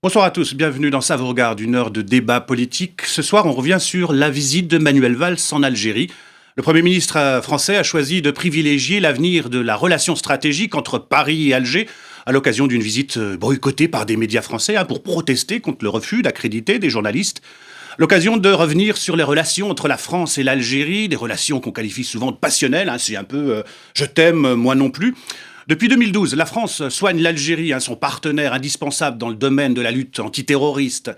Bonsoir à tous, bienvenue dans Ça vous regarde, une heure de débat politique. Ce soir, on revient sur la visite de Manuel Valls en Algérie. Le Premier ministre français a choisi de privilégier l'avenir de la relation stratégique entre Paris et Alger à l'occasion d'une visite boycottée par des médias français pour protester contre le refus d'accréditer des journalistes. L'occasion de revenir sur les relations entre la France et l'Algérie, des relations qu'on qualifie souvent de passionnelles, c'est un peu je t'aime, moi non plus. Depuis 2012, la France soigne l'Algérie, son partenaire indispensable dans le domaine de la lutte antiterroriste.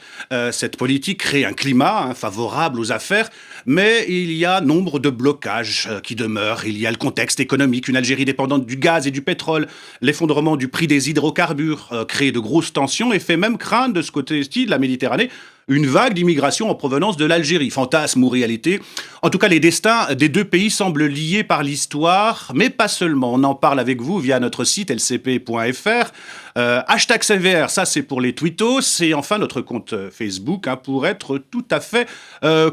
Cette politique crée un climat favorable aux affaires, mais il y a nombre de blocages qui demeurent. Il y a le contexte économique, une Algérie dépendante du gaz et du pétrole, l'effondrement du prix des hydrocarbures crée de grosses tensions et fait même craindre de ce côté-ci de la Méditerranée une vague d'immigration en provenance de l'Algérie. Fantasme ou réalité. En tout cas, les destins des deux pays semblent liés par l'histoire, mais pas seulement. On en parle avec vous via notre site lcp.fr. Hashtag CVR, ça c'est pour les tweetos. Et enfin, notre compte Facebook pour être tout à fait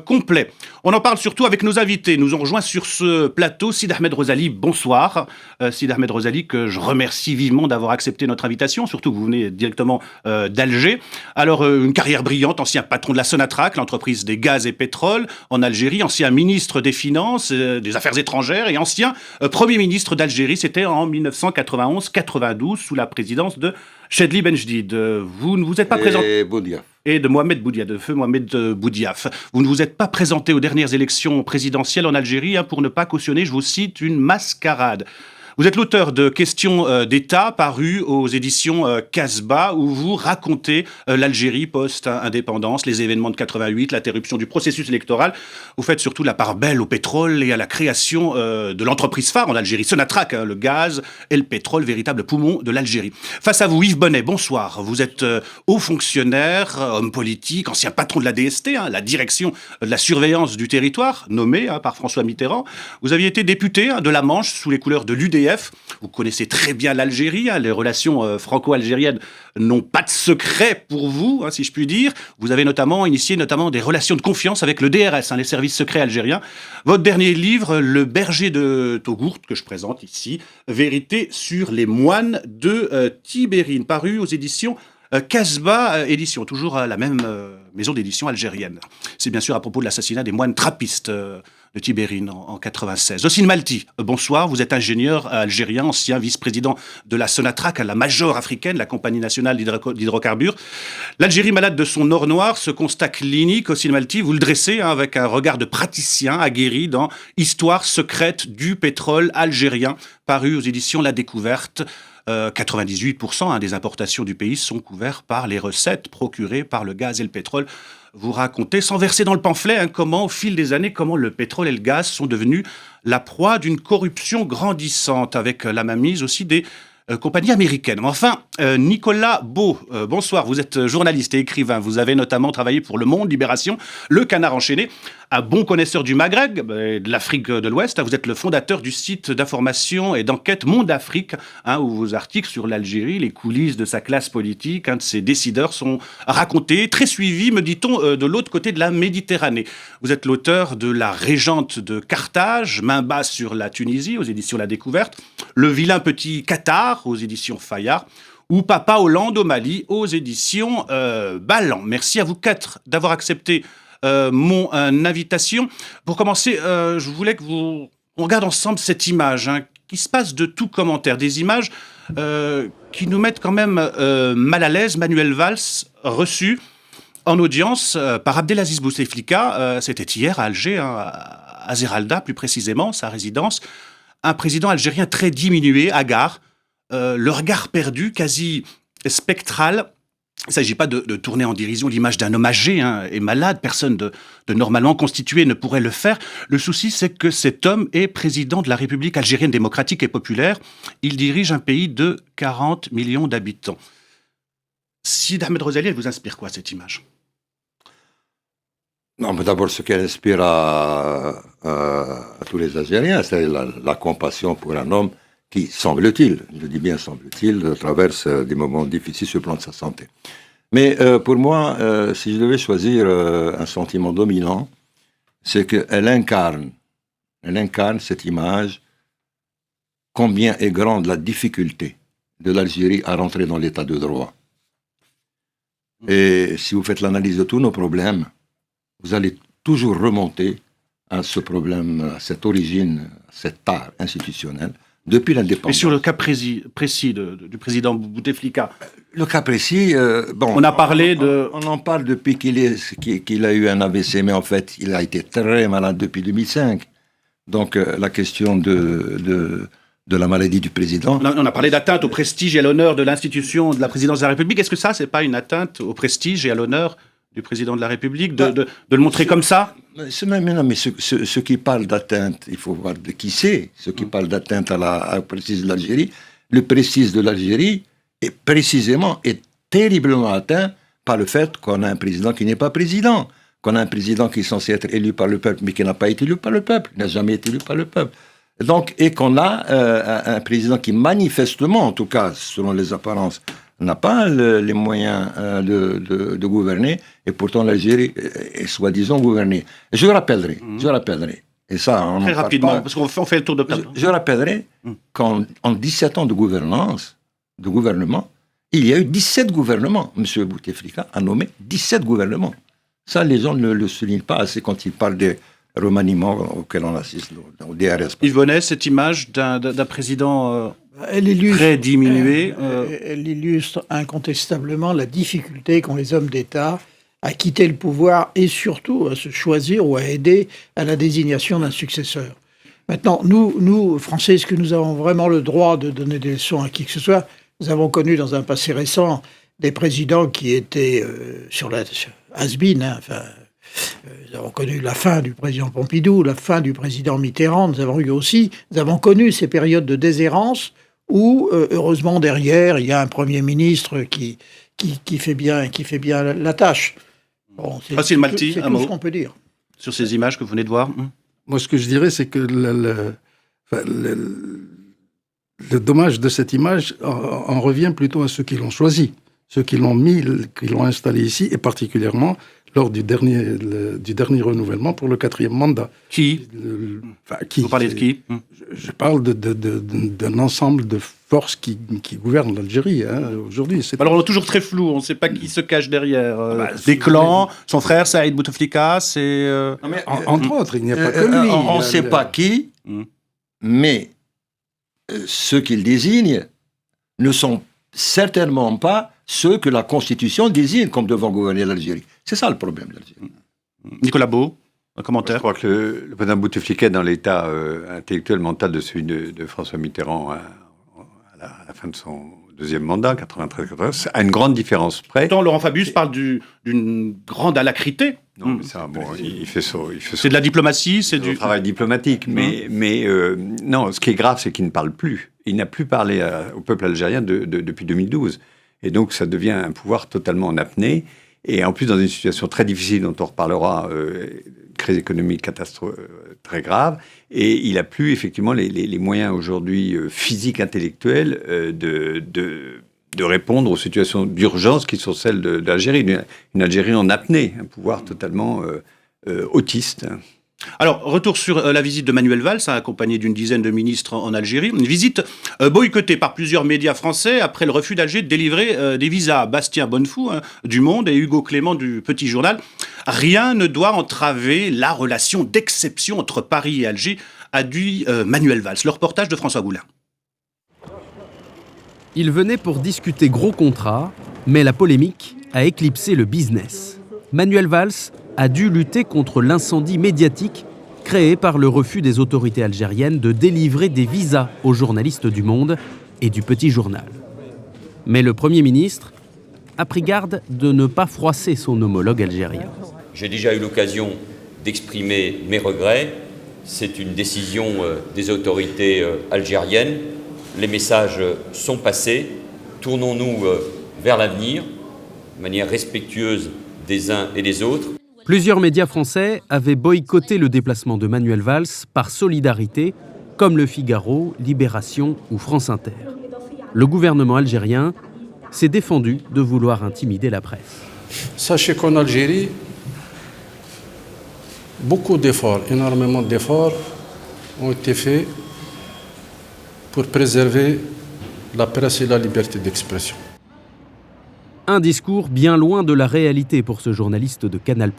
complet. On en parle surtout avec nos invités. Nous ont rejoint sur ce plateau Sid Ahmed Rozali. Bonsoir. Sid Ahmed Rozali, que je remercie vivement d'avoir accepté notre invitation, surtout que vous venez directement d'Alger. Alors, une carrière brillante, ancien patron de la Sonatrach, l'entreprise des gaz et pétrole en Algérie, ancien ministre des Finances, des Affaires étrangères et ancien Premier ministre d'Algérie. C'était en 1991-92 sous la présidence de Chedli Benjedid. Vous ne vous êtes pas présenté... Et de Mohamed Boudiaf, de feu Mohamed Boudiaf. Vous ne vous êtes pas présenté aux dernières élections présidentielles en Algérie pour ne pas cautionner, je vous cite, une mascarade. Vous êtes l'auteur de Questions d'État, paru aux éditions Casbah, où vous racontez l'Algérie post-indépendance, les événements de 88, l'interruption du processus électoral. Vous faites surtout la part belle au pétrole et à la création de l'entreprise phare en Algérie, Sonatrach, le gaz et le pétrole, véritable poumon de l'Algérie. Face à vous, Yves Bonnet, bonsoir. Vous êtes haut fonctionnaire, homme politique, ancien patron de la DST, la direction de la surveillance du territoire, nommé par François Mitterrand. Vous aviez été député de la Manche sous les couleurs de l'UDF. Vous connaissez très bien l'Algérie, les relations franco-algériennes n'ont pas de secret pour vous, si je puis dire. Vous avez initié des relations de confiance avec le DRS, les services secrets algériens. Votre dernier livre, Le berger de Togourt, que je présente ici, Vérité sur les moines de Tibérine, paru aux éditions Casbah édition, toujours la même maison d'édition algérienne. C'est bien sûr à propos de l'assassinat des moines trappistes de Tibérine en 96. Ossine Malti, bonsoir, vous êtes ingénieur algérien, ancien vice-président de la Sonatrach, la major africaine, la compagnie nationale d'hydrocarbures. L'Algérie malade de son or noir, ce constat clinique, Ossine Malti, vous le dressez avec un regard de praticien aguerri dans Histoire secrète du pétrole algérien, paru aux éditions La Découverte. 98% des importations du pays sont couvertes par les recettes procurées par le gaz et le pétrole. Vous racontez, sans verser dans le pamphlet, comment, au fil des années, comment le pétrole et le gaz sont devenus la proie d'une corruption grandissante, avec la mainmise aussi des compagnies américaines. Enfin, Nicolas Beau, bonsoir, vous êtes journaliste et écrivain. Vous avez notamment travaillé pour Le Monde, Libération, Le Canard enchaîné. Un bon connaisseur du Maghreb, de l'Afrique de l'Ouest. Vous êtes le fondateur du site d'information et d'enquête Monde Afrique, où vos articles sur l'Algérie, les coulisses de sa classe politique, de ses décideurs sont racontés, très suivis, me dit-on, de l'autre côté de la Méditerranée. Vous êtes l'auteur de La Régente de Carthage, Main basse sur la Tunisie, aux éditions La Découverte, Le vilain petit Qatar, aux éditions Fayard, ou Papa Hollande au Mali, aux éditions Ballan. Merci à vous quatre d'avoir accepté mon invitation. Pour commencer, je voulais on regarde ensemble cette image qui se passe de tout commentaire, des images qui nous mettent quand même mal à l'aise. Manuel Valls reçu en audience par Abdelaziz Bouteflika, c'était hier à Alger, à Zeralda plus précisément, sa résidence, un président algérien très diminué, hagard, le regard perdu, quasi spectral. Il ne s'agit pas de tourner en dérision l'image d'un homme âgé et malade. Personne de normalement constitué ne pourrait le faire. Le souci, c'est que cet homme est président de la République algérienne démocratique et populaire. Il dirige un pays de 40 millions d'habitants. Sid Ahmed Rozali, elle vous inspire quoi, cette image ? Non, mais d'abord, ce qu'elle inspire à tous les Algériens, c'est la compassion pour un homme qui, semble-t-il, je dis bien semble-t-il, traverse des moments difficiles sur le plan de sa santé. Mais pour moi, si je devais choisir un sentiment dominant, c'est qu'elle incarne cette image, combien est grande la difficulté de l'Algérie à rentrer dans l'état de droit. Et si vous faites l'analyse de tous nos problèmes, vous allez toujours remonter à ce problème, à cette origine, à cette tare institutionnelle, depuis l'indépendance. Mais sur le cas précis du président Bouteflika, le cas précis, bon... On a parlé on en parle depuis qu'il a eu un AVC, mais en fait, il a été très malade depuis 2005. Donc, la question de la maladie du président... On a parlé d'atteinte au prestige et à l'honneur de l'institution de la présidence de la République. Est-ce que ça, c'est pas une atteinte au prestige et à l'honneur du président de la République, de le montrer comme ça? Mais ceux qui parlent d'atteinte, il faut voir de qui c'est. Ceux qui parlent d'atteinte au prestige de l'Algérie, le prestige de l'Algérie est terriblement atteint par le fait qu'on a un président qui n'est pas président, qu'on a un président qui est censé être élu par le peuple, mais qui n'a pas été élu par le peuple, n'a jamais été élu par le peuple. Donc, et qu'on a un président qui manifestement, en tout cas selon les apparences, n'a pas les moyens de gouverner, et pourtant l'Algérie est soi-disant gouvernée. Je rappellerai, et ça, on très en parle rapidement, pas, parce qu'on fait le tour de table. je rappellerai qu'en 17 ans de gouvernement, il y a eu 17 gouvernements. M. Bouteflika a nommé 17 gouvernements. Ça, les gens ne le soulignent pas assez quand ils parlent des remaniements auxquels on assiste au DRS. Yves Bonnet, cette image d'un président Elle très diminué. Elle illustre incontestablement la difficulté qu'ont les hommes d'État à quitter le pouvoir et surtout à se choisir ou à aider à la désignation d'un successeur. Maintenant, nous, Français, est-ce que nous avons vraiment le droit de donner des leçons à qui que ce soit? Nous avons connu dans un passé récent des présidents qui étaient sur la has-been, nous avons connu la fin du président Pompidou, la fin du président Mitterrand. Nous avons connu ces périodes de déshérence où, heureusement, derrière, il y a un Premier ministre qui fait bien la tâche. Bon, c'est Facile Malti, c'est un tout mot ce qu'on peut dire. Sur ces images que vous venez de voir. Moi, ce que je dirais, c'est que le dommage de cette image en revient plutôt à ceux qui l'ont choisi, ceux qui l'ont qui l'ont installé ici, et particulièrement lors du dernier renouvellement pour le 4e mandat. Qui Vous parlez de qui Je parle d'un ensemble de forces qui gouvernent l'Algérie aujourd'hui. Alors on est toujours très flou, on ne sait pas qui se cache derrière. Des c'est- clans, son frère Saïd Bouteflika, c'est... Entre autres, il n'y a pas que lui. On ne sait pas qui, mais ceux qu'il désigne ne sont certainement pas ceux que la Constitution désigne comme devant gouverner l'Algérie. C'est ça le problème de l'Algérie. Nicolas Beau, un Je commentaire. crois que le président Bouteflika est dans l'état intellectuel mental de celui de François Mitterrand à la fin de son deuxième mandat, 93-94, à une grande différence près. Pourtant, Laurent Fabius parle d'une grande alacrité. Non, mais ça, bon, il fait ça. C'est de la diplomatie, c'est du du... travail diplomatique. Mais non, ce qui est grave, c'est qu'il ne parle plus. Il n'a plus parlé au peuple algérien depuis 2012. Et donc, ça devient un pouvoir totalement en apnée. Et en plus, dans une situation très difficile dont on reparlera, crise économique très grave. Et il n'a plus, effectivement, les moyens aujourd'hui physiques, intellectuels, de répondre aux situations d'urgence qui sont celles d'Algérie. Une Algérie en apnée, un pouvoir totalement autiste. Alors, retour sur la visite de Manuel Valls, accompagné d'une dizaine de ministres en Algérie. Une visite boycottée par plusieurs médias français après le refus d'Alger de délivrer des visas. Bastien Bonnefou, du Monde, et Hugo Clément, du Petit Journal. Rien ne doit entraver la relation d'exception entre Paris et Alger, a dit Manuel Valls. Le reportage de François Goulin. Il venait pour discuter gros contrats, mais la polémique a éclipsé le business. Manuel Valls a dû lutter contre l'incendie médiatique créé par le refus des autorités algériennes de délivrer des visas aux journalistes du Monde et du Petit Journal. Mais le Premier ministre a pris garde de ne pas froisser son homologue algérien. J'ai déjà eu l'occasion d'exprimer mes regrets. C'est une décision des autorités algériennes. Les messages sont passés. Tournons-nous vers l'avenir, de manière respectueuse des uns et des autres. Plusieurs médias français avaient boycotté le déplacement de Manuel Valls par solidarité, comme Le Figaro, Libération ou France Inter. Le gouvernement algérien s'est défendu de vouloir intimider la presse. Sachez qu'en Algérie, beaucoup d'efforts, énormément d'efforts ont été faits pour préserver la presse et la liberté d'expression. Un discours bien loin de la réalité pour ce journaliste de Canal+.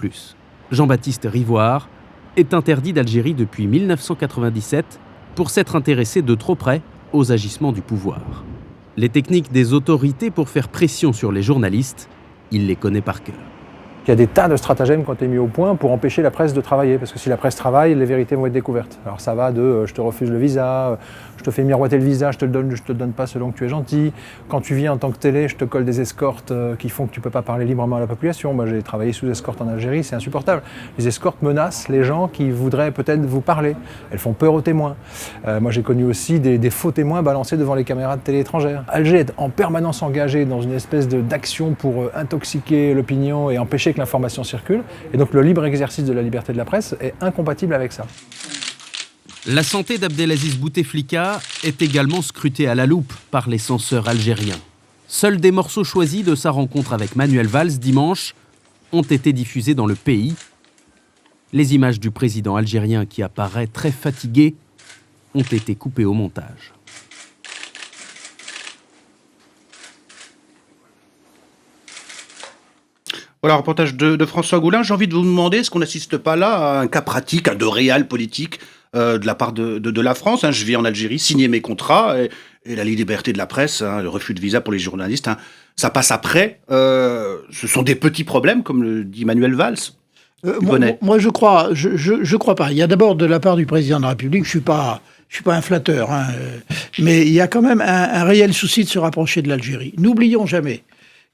Jean-Baptiste Rivoire est interdit d'Algérie depuis 1997 pour s'être intéressé de trop près aux agissements du pouvoir. Les techniques des autorités pour faire pression sur les journalistes, il les connaît par cœur. Il y a des tas de stratagèmes qui ont été mis au point pour empêcher la presse de travailler, parce que si la presse travaille, les vérités vont être découvertes. Alors ça va de je te refuse le visa, je te fais miroiter le visa, je te le donne pas selon que tu es gentil. Quand tu viens en tant que télé, je te colle des escortes qui font que tu peux pas parler librement à la population. Moi j'ai travaillé sous escorte en Algérie, c'est insupportable. Les escortes menacent les gens qui voudraient peut-être vous parler. Elles font peur aux témoins. Moi j'ai connu aussi des faux témoins balancés devant les caméras de télé étrangères. Alger est en permanence engagé dans une espèce d'action pour intoxiquer l'opinion et empêcher que l'information circule, et donc le libre exercice de la liberté de la presse est incompatible avec ça. La santé d'Abdelaziz Bouteflika est également scrutée à la loupe par les censeurs algériens. Seuls des morceaux choisis de sa rencontre avec Manuel Valls dimanche ont été diffusés dans le pays. Les images du président algérien qui apparaît très fatigué ont été coupées au montage. Voilà, reportage de François Goulin. J'ai envie de vous demander, est-ce qu'on n'assiste pas là à un cas pratique, de réel politique de la part de la France, je vis en Algérie, signer mes contrats, et la liberté de la presse, le refus de visa pour les journalistes, ça passe après. Ce sont des petits problèmes, comme le dit Manuel Valls. Moi, je crois pas. Il y a d'abord de la part du président de la République, je suis pas un flatteur, mais il y a quand même un réel souci de se rapprocher de l'Algérie. N'oublions jamais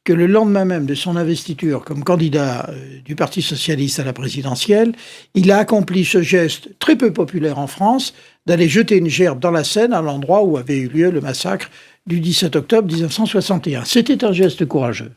que le lendemain même de son investiture comme candidat du Parti socialiste à la présidentielle, il a accompli ce geste très peu populaire en France d'aller jeter une gerbe dans la Seine à l'endroit où avait eu lieu le massacre du 17 octobre 1961. C'était un geste courageux.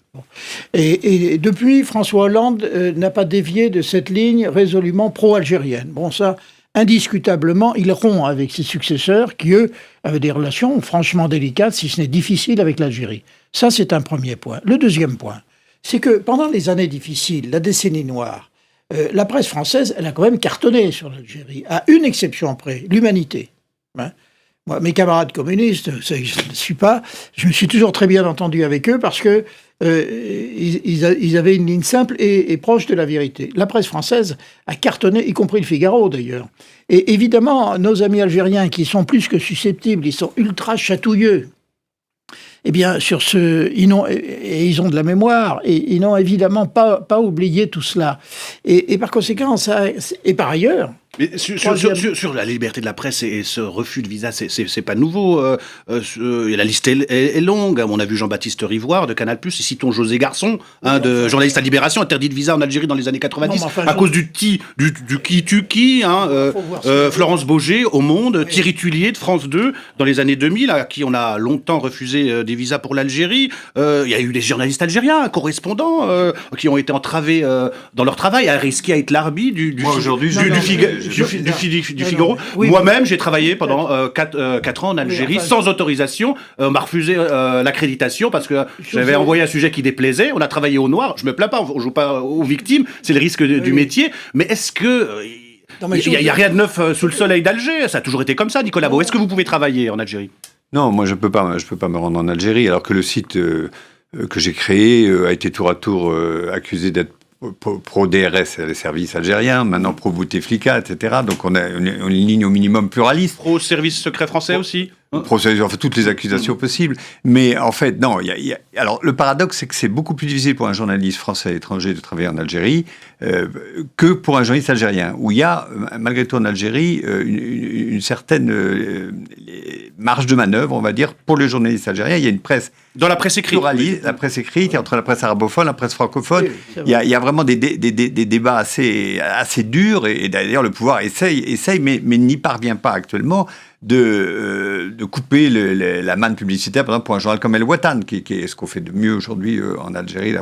Et depuis, François Hollande n'a pas dévié de cette ligne résolument pro-algérienne. Bon, ça, indiscutablement, il rompt avec ses successeurs qui, eux, avaient des relations franchement délicates, si ce n'est difficiles, avec l'Algérie. Ça, c'est un premier point. Le deuxième point, c'est que pendant les années difficiles, la décennie noire, la presse française, elle a quand même cartonné sur l'Algérie, à une exception près, l'Humanité. Moi, mes camarades communistes, je ne suis pas, je me suis toujours très bien entendu avec eux parce que ils avaient une ligne simple et proche de la vérité. La presse française a cartonné, y compris le Figaro d'ailleurs. Et évidemment, nos amis algériens qui sont plus que susceptibles, ils sont ultra chatouilleux. Eh bien, ils ont de la mémoire et ils n'ont évidemment pas oublié tout cela. Et par conséquent, et par ailleurs. Mais sur la liberté de la presse et ce refus de visa, c'est pas nouveau. La liste est longue. On a vu Jean-Baptiste Rivoire de Canal+, et citons José Garçon, de journaliste à Libération, interdit de visa en Algérie dans les années 90, à cause du qui tue qui. Florence Baugé au Monde, Thierry Tulier de France 2 dans les années 2000, à qui on a longtemps refusé des visas pour l'Algérie. Il y a eu des journalistes algériens, correspondants, qui ont été entravés dans leur travail, à risquer à être l'arbitre du Figaro. Oui, moi-même, j'ai travaillé pendant 4 ans en Algérie sans autorisation. On m'a refusé l'accréditation parce que j'avais envoyé un sujet qui déplaisait. On a travaillé au noir. Je me plains pas, on joue pas aux victimes. C'est le risque du métier. Mais est-ce que... Il n'y a rien de neuf sous le soleil d'Alger. Ça a toujours été comme ça, Nicolas Beau. Est-ce que vous pouvez travailler en Algérie ? Non, moi je peux pas me rendre en Algérie, alors que le site que j'ai créé a été tour à tour accusé d'être pro-DRS, les services algériens, maintenant pro-Bouteflika, etc. Donc on a une ligne au minimum pluraliste. Pro-service secret français aussi. Enfin, toutes les accusations possibles. Mais en fait, non. Alors, le paradoxe, c'est que c'est beaucoup plus difficile pour un journaliste français à l'étranger de travailler en Algérie que pour un journaliste algérien, où il y a, malgré tout en Algérie, une certaine marge de manœuvre, on va dire, pour les journalistes algériens. Il y a une presse... Dans la presse écrite. La presse écrite, entre la presse arabophone, la presse francophone. Oui, il y a vraiment des débats assez durs, et d'ailleurs, le pouvoir essaye mais n'y parvient pas actuellement de couper la manne publicitaire, par exemple, pour un journal comme El Watan, qui est ce qu'on fait de mieux aujourd'hui en Algérie.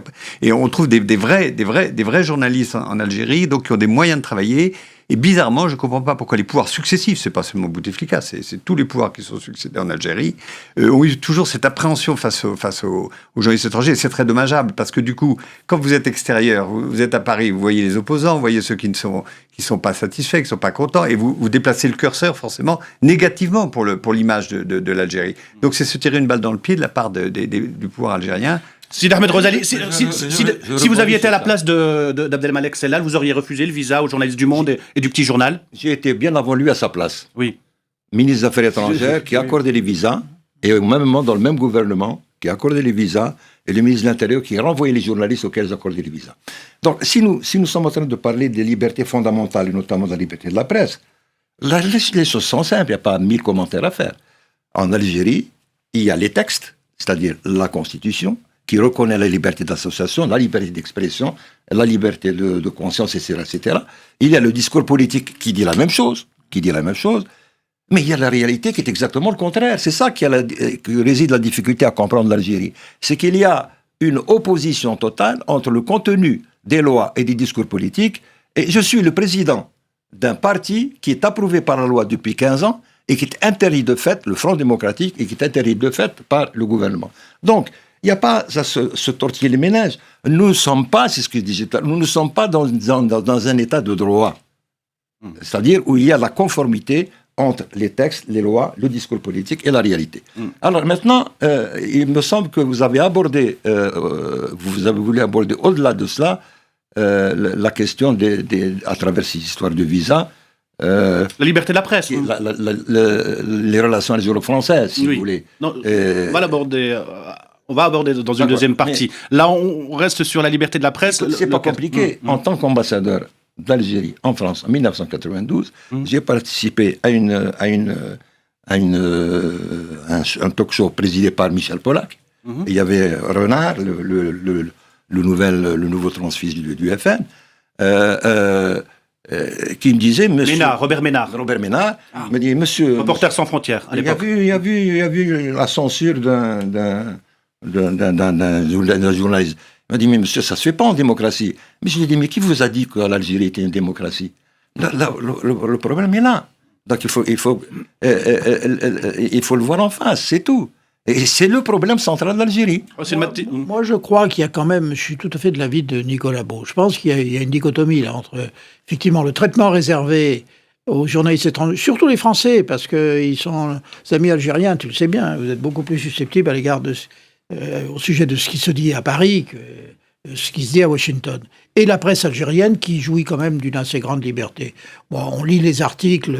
Et on trouve des vrais journalistes en Algérie, donc qui ont des moyens de travailler Et bizarrement, je ne comprends pas pourquoi les pouvoirs successifs, c'est pas seulement Bouteflika, c'est tous les pouvoirs qui sont succédés en Algérie, ont eu toujours cette appréhension face aux journalistes étrangers. Et c'est très dommageable, parce que du coup, quand vous êtes extérieur, vous êtes à Paris, vous voyez les opposants, vous voyez ceux qui ne sont pas satisfaits, qui ne sont pas contents, et vous déplacez le curseur forcément négativement pour l'image de l'Algérie. Donc c'est se tirer une balle dans le pied de la part du pouvoir algérien. Sid Ahmed Rozali, si vous aviez été à la place d'Abdelmalek Sellal, vous auriez refusé le visa aux journalistes du Monde et du Petit Journal? J'ai été bien avant lui à sa place. Oui. Ministre des Affaires étrangères qui accordait les visas, et au même moment, dans le même gouvernement, qui accordait les visas, et le ministre de l'Intérieur qui renvoyait les journalistes auxquels ils accordaient les visas. Donc, si nous sommes en train de parler des libertés fondamentales, et notamment de la liberté de la presse, les choses sont simples, il n'y a pas 1000 commentaires à faire. En Algérie, il y a les textes, c'est-à-dire la Constitution, qui reconnaît la liberté d'association, la liberté d'expression, la liberté de conscience, etc., etc. Il y a le discours politique qui dit la même chose, mais il y a la réalité qui est exactement le contraire. C'est ça qui réside la difficulté à comprendre l'Algérie. C'est qu'il y a une opposition totale entre le contenu des lois et des discours politiques, et je suis le président d'un parti qui est approuvé par la loi depuis 15 ans, et qui est interdit de fait, le Front démocratique, et qui est interdit de fait par le gouvernement. Donc, il n'y a pas à se tortiller les méninges. Nous ne sommes pas, c'est ce que je disais tout à l'heure, nous ne sommes pas dans un état de droit. C'est-à-dire où il y a la conformité entre les textes, les lois, le discours politique et la réalité. Alors maintenant, il me semble que vous avez voulu aborder au-delà de cela la question à travers ces histoires de visa. La liberté de la presse. Les relations algéro-françaises, si vous voulez. Non, on va aborder dans une deuxième partie. Là, on reste sur la liberté de la presse. C'est pas compliqué. En tant qu'ambassadeur d'Algérie en France en 1992, j'ai participé à un talk show présidé par Michel Pollack. Il y avait Renard, le nouveau transfist du FN, qui me disait... Robert Ménard me dit, monsieur... Reporter sans frontières, à l'époque. Il y a vu la censure d'un journaliste. Il m'a dit, mais monsieur, ça se fait pas en démocratie. Mais je lui ai dit, mais qui vous a dit que l'Algérie était une démocratie? Le problème est là. Donc il faut le voir en face, c'est tout. Et c'est le problème central d'Algérie. Moi, je crois qu'il y a quand même, je suis tout à fait de l'avis de Nicolas Beau. Je pense qu'il y a une dichotomie là entre, effectivement, le traitement réservé aux journalistes étrangers, surtout les Français, parce qu'ils sont amis algériens, tu le sais bien, vous êtes beaucoup plus susceptibles à l'égard au sujet de ce qui se dit à Paris que ce qui se dit à Washington. Et la presse algérienne qui jouit quand même d'une assez grande liberté. Bon, on lit les articles,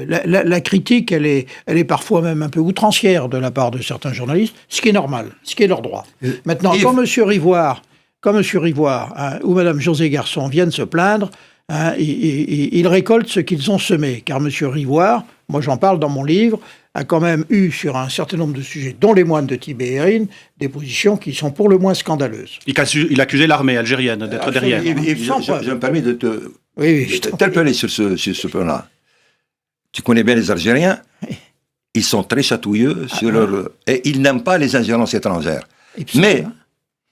la critique, elle est parfois même un peu outrancière de la part de certains journalistes, ce qui est normal, ce qui est leur droit. Maintenant, quand M. Rivoire ou Mme José Garçon viennent se plaindre, ils récoltent ce qu'ils ont semé. Car M. Rivoire, moi j'en parle dans mon livre, a quand même eu sur un certain nombre de sujets, dont les moines de Tibérine, des positions qui sont pour le moins scandaleuses. Il accusait l'armée algérienne d'être derrière. Je me permets de t'interpeller sur ce point-là. Tu connais bien les Algériens, ils sont très chatouilleux et ils n'aiment pas les ingérences étrangères. Mais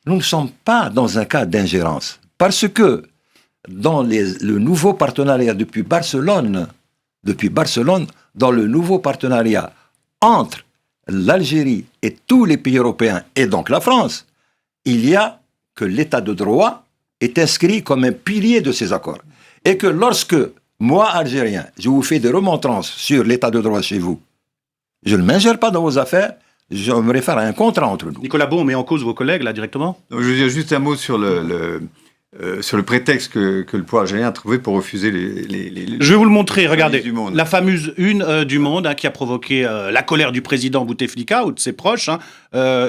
nous ne sommes pas dans un cas d'ingérence. Parce que dans le nouveau partenariat depuis Barcelone, dans le nouveau partenariat entre l'Algérie et tous les pays européens, et donc la France, il y a que l'état de droit est inscrit comme un pilier de ces accords. Et que lorsque, moi, Algérien, je vous fais des remontrances sur l'état de droit chez vous, je ne m'ingère pas dans vos affaires, je me réfère à un contrat entre nous. Nicolas Beau, on met en cause vos collègues, là, directement? Je veux dire juste un mot sur sur le prétexte que le pouvoir algérien a trouvé pour refuser Je vais vous le montrer, regardez. La fameuse une du Monde qui a provoqué la colère du président Bouteflika ou de ses proches.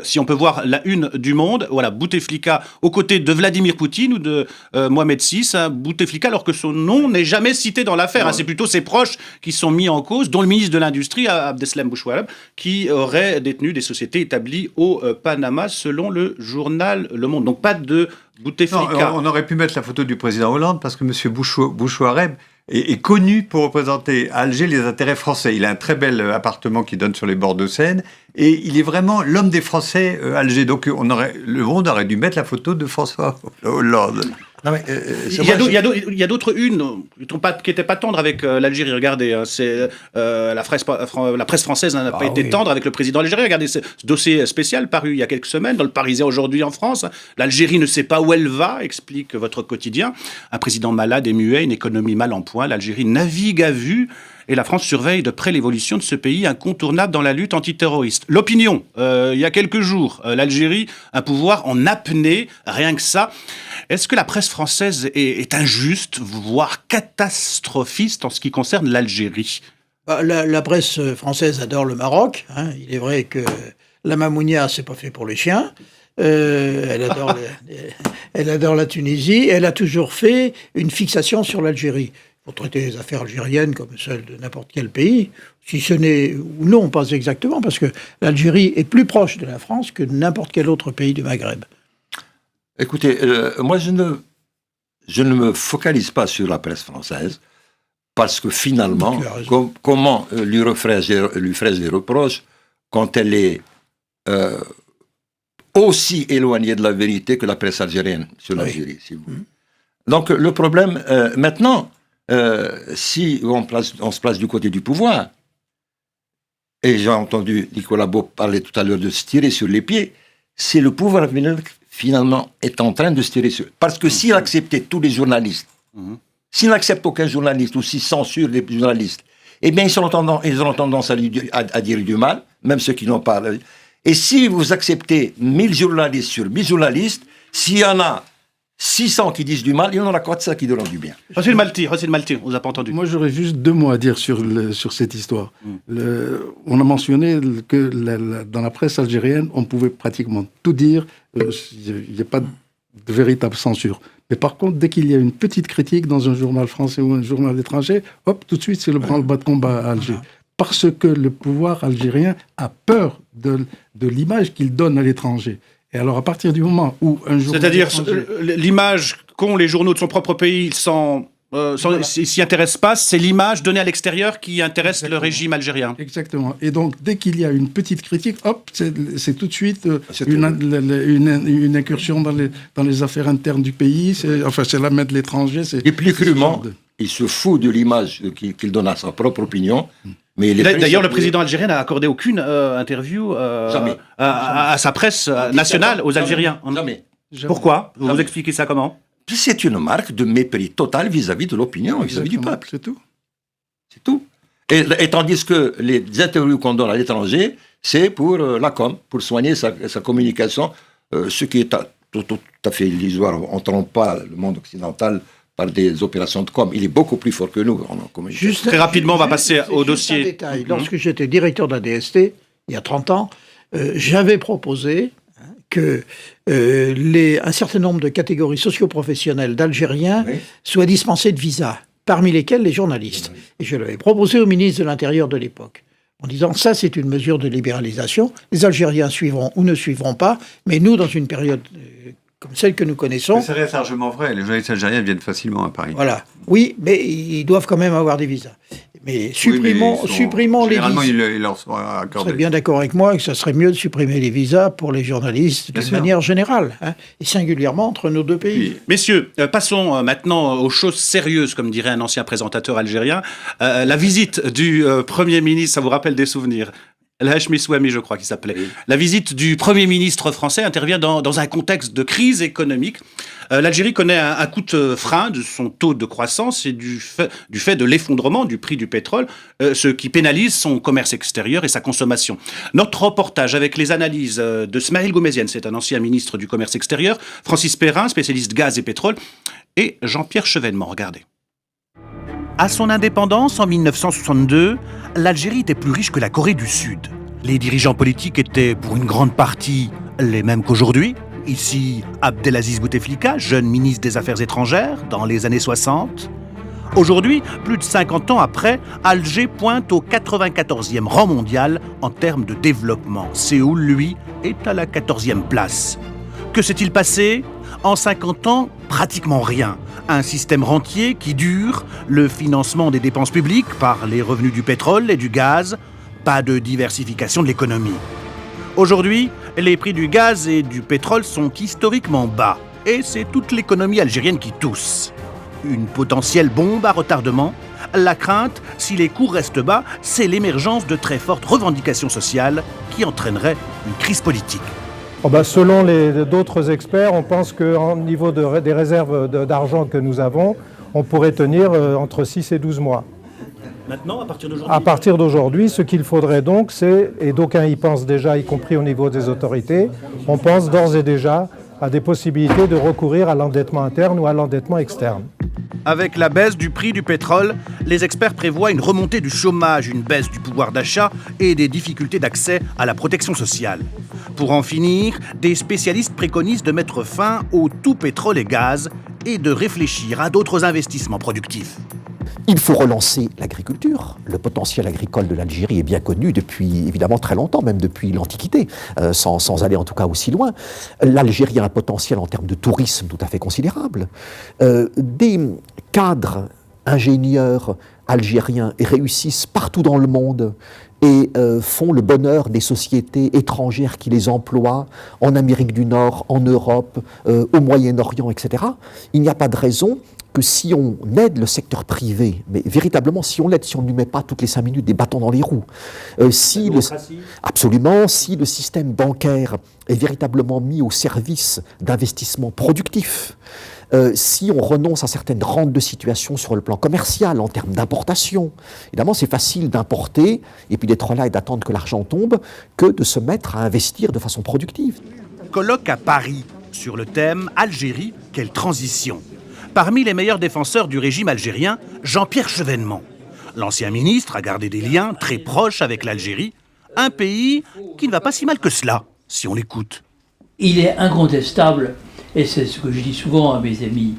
Si on peut voir la une du Monde, voilà, Bouteflika aux côtés de Vladimir Poutine ou de Mohamed VI. Bouteflika, alors que son nom n'est jamais cité dans l'affaire. C'est plutôt ses proches qui sont mis en cause, dont le ministre de l'Industrie, Abdeslam Bouchouareb, qui aurait détenu des sociétés établies au Panama, selon le journal Le Monde. Donc pas de Bouteflika. Non, on aurait pu mettre la photo du président Hollande parce que M. Bouchouareb est connu pour représenter à Alger les intérêts français. Il a un très bel appartement qui donne sur les bords de Seine et il est vraiment l'homme des Français à Alger. Donc le Monde aurait dû mettre la photo de François Hollande. Non, mais, Il y a d'autres unes qui n'étaient pas tendres avec l'Algérie. Regardez, la presse française n'a pas été tendre avec le président algérien. Regardez ce dossier spécial paru il y a quelques semaines dans le Parisien aujourd'hui en France. L'Algérie ne sait pas où elle va, explique votre quotidien. Un président malade et muet, une économie mal en point. L'Algérie navigue à vue. Et la France surveille de près l'évolution de ce pays incontournable dans la lutte antiterroriste. L'opinion, il y a quelques jours, l'Algérie, un pouvoir en apnée, rien que ça. Est-ce que la presse française est injuste, voire catastrophiste en ce qui concerne l'Algérie ? La presse française adore le Maroc. Il est vrai que la mamounia, c'est pas fait pour les chiens. Elle adore la Tunisie. Elle a toujours fait une fixation sur l'Algérie. Pour traiter les affaires algériennes comme celles de n'importe quel pays, si ce n'est ou non, pas exactement, parce que l'Algérie est plus proche de la France que n'importe quel autre pays du Maghreb. Écoutez, moi je ne me focalise pas sur la presse française, parce que finalement, comment lui ferais-je des reproches quand elle est aussi éloignée de la vérité que la presse algérienne sur l'Algérie, si vous voulez. Donc le problème, maintenant, si on se place du côté du pouvoir, et j'ai entendu Nicolas Beau parler tout à l'heure de se tirer sur les pieds, c'est le pouvoir finalement est en train de se tirer sur... Parce que s'il acceptait tous les journalistes, s'il n'accepte aucun journaliste ou s'il censure les journalistes, eh bien ils auront tendance à dire du mal, même ceux qui n'ont pas... Et si vous acceptez 1000 journalistes sur 1000 journalistes, s'il y en a 600 qui disent du mal, il y en aura 400 qui diront du bien. Hossein Malti, on vous a pas entendu. Moi, j'aurais juste 2 mots à dire sur cette histoire. On a mentionné que dans la presse algérienne, on pouvait pratiquement tout dire. Il n'y a pas de véritable censure. Mais par contre, dès qu'il y a une petite critique dans un journal français ou un journal étranger, hop, tout de suite, c'est le branle-bas de combat à Alger. Parce que le pouvoir algérien a peur de l'image qu'il donne à l'étranger. Et alors, à partir du moment où un journal... C'est-à-dire, l'image qu'ont les journaux de son propre pays, ils s'y intéressent pas, c'est l'image donnée à l'extérieur qui intéresse le régime algérien. Exactement. Et donc, dès qu'il y a une petite critique, hop, c'est tout de suite une incursion dans les affaires internes du pays. C'est la main de l'étranger. Et plus crûment, il se fout de l'image qu'il donne à sa propre opinion. Mais d'ailleurs, le président algérien n'a accordé aucune interview à sa presse nationale, aux Algériens. Jamais. Pourquoi ? Vous expliquez ça comment ? C'est une marque de mépris total vis-à-vis de l'opinion, vis-à-vis du peuple. C'est tout. C'est tout. Et tandis que les interviews qu'on donne à l'étranger, c'est pour la com, pour soigner sa communication, ce qui est tout à fait illusoire. On ne trompe pas le monde occidental par des opérations de com. Il est beaucoup plus fort que nous en communication. Très rapidement, on va passer au dossier. Un détail. Lorsque j'étais directeur de la DST, il y a 30 ans, j'avais proposé que un certain nombre de catégories socio-professionnelles d'Algériens soient dispensées de visa, parmi lesquels les journalistes. Et je l'avais proposé au ministre de l'Intérieur de l'époque, en disant ça c'est une mesure de libéralisation, les Algériens suivront ou ne suivront pas, mais nous dans une période comme celle que nous connaissons... C'est largement vrai, les journalistes algériens viennent facilement à Paris. Voilà, oui, mais ils doivent quand même avoir des visas. Mais supprimons les visas. Généralement, ils leur sont accordés. Vous serez bien d'accord avec moi que ça serait mieux de supprimer les visas pour les journalistes de manière générale, et singulièrement entre nos deux pays. Oui. Messieurs, passons maintenant aux choses sérieuses, comme dirait un ancien présentateur algérien. La visite du Premier ministre, ça vous rappelle des souvenirs ? El Hachmi Souami, je crois qu'il s'appelait. Oui. La visite du Premier ministre français intervient dans un contexte de crise économique. L'Algérie connaît un coup de frein de son taux de croissance et du fait de l'effondrement du prix du pétrole, ce qui pénalise son commerce extérieur et sa consommation. Notre reportage avec les analyses de Smaïl Goumeziane, c'est un ancien ministre du commerce extérieur, Francis Perrin, spécialiste gaz et pétrole, et Jean-Pierre Chevènement. Regardez. À son indépendance en 1962, l'Algérie était plus riche que la Corée du Sud. Les dirigeants politiques étaient pour une grande partie les mêmes qu'aujourd'hui. Ici, Abdelaziz Bouteflika, jeune ministre des Affaires étrangères dans les années 60. Aujourd'hui, plus de 50 ans après, Alger pointe au 94e rang mondial en termes de développement. Séoul, lui, est à la 14e place. Que s'est-il passé ? En 50 ans, pratiquement rien. Un système rentier qui dure, le financement des dépenses publiques par les revenus du pétrole et du gaz, pas de diversification de l'économie. Aujourd'hui, les prix du gaz et du pétrole sont historiquement bas. et c'est toute l'économie algérienne qui tousse. Une potentielle bombe à retardement. La crainte, si les cours restent bas, c'est l'émergence de très fortes revendications sociales qui entraîneraient une crise politique. Selon d'autres experts, on pense qu'au niveau des réserves d'argent que nous avons, on pourrait tenir entre 6 et 12 mois. Maintenant, à partir d'aujourd'hui ? À partir d'aujourd'hui, ce qu'il faudrait donc, c'est, et d'aucuns y pensent déjà, y compris au niveau des autorités, on pense d'ores et déjà à des possibilités de recourir à l'endettement interne ou à l'endettement externe. Avec la baisse du prix du pétrole, les experts prévoient une remontée du chômage, une baisse du pouvoir d'achat et des difficultés d'accès à la protection sociale. Pour en finir, des spécialistes préconisent de mettre fin au tout pétrole et gaz et de réfléchir à d'autres investissements productifs. Il faut relancer l'agriculture. Le potentiel agricole de l'Algérie est bien connu depuis évidemment très longtemps, même depuis l'Antiquité, sans aller en tout cas aussi loin. L'Algérie a un potentiel en termes de tourisme tout à fait considérable. Des cadres ingénieurs algériens réussissent partout dans le monde et font le bonheur des sociétés étrangères qui les emploient en Amérique du Nord, en Europe, au Moyen-Orient, etc. Il n'y a pas de raison que si on aide le secteur privé, mais véritablement si on l'aide, si on ne lui met pas toutes les 5 minutes des bâtons dans les roues, si le système bancaire est véritablement mis au service d'investissements productifs, si on renonce à certaines rentes de situation sur le plan commercial, en termes d'importation, évidemment c'est facile d'importer et puis d'être là et d'attendre que l'argent tombe que de se mettre à investir de façon productive. Colloque à Paris sur le thème « Algérie, quelle transition ?» Parmi les meilleurs défenseurs du régime algérien, Jean-Pierre Chevènement. L'ancien ministre a gardé des liens très proches avec l'Algérie, un pays qui ne va pas si mal que cela, si on l'écoute. Il est incontestable, et c'est ce que je dis souvent à mes amis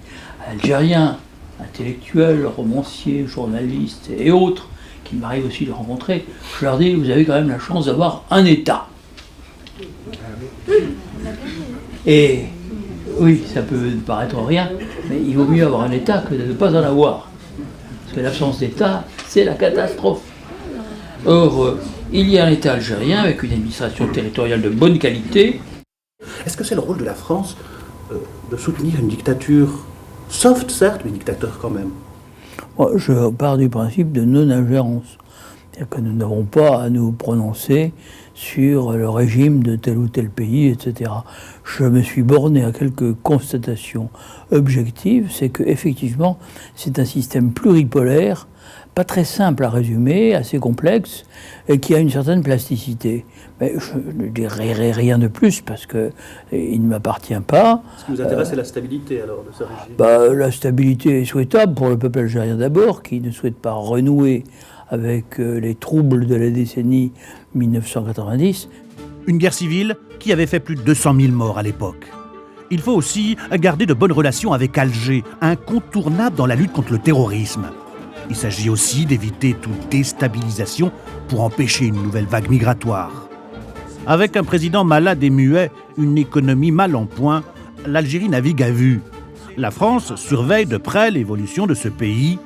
algériens, intellectuels, romanciers, journalistes et autres, qui m'arrive aussi de rencontrer, je leur dis, vous avez quand même la chance d'avoir un État. Et oui, ça peut paraître rien, mais il vaut mieux avoir un État que de ne pas en avoir. Parce que l'absence d'État, c'est la catastrophe. Or, il y a un État algérien avec une administration territoriale de bonne qualité. Est-ce que c'est le rôle de la France de soutenir une dictature soft, certes, mais dictateur quand même ? Je pars du principe de non-ingérence. C'est-à-dire que nous n'avons pas à nous prononcer sur le régime de tel ou tel pays, etc. Je me suis borné à quelques constatations objectives, c'est qu'effectivement, c'est un système pluripolaire, pas très simple à résumer, assez complexe, et qui a une certaine plasticité. Mais je ne dirai rien de plus, parce qu'il ne m'appartient pas. Ce qui nous intéresse, c'est la stabilité, alors, de ce régime. La stabilité est souhaitable pour le peuple algérien d'abord, qui ne souhaite pas renouer avec les troubles de la décennie 1990. Une guerre civile qui avait fait plus de 200 000 morts à l'époque. Il faut aussi garder de bonnes relations avec Alger, incontournable dans la lutte contre le terrorisme. Il s'agit aussi d'éviter toute déstabilisation pour empêcher une nouvelle vague migratoire. Avec un président malade et muet, une économie mal en point, l'Algérie navigue à vue. La France surveille de près l'évolution de ce pays.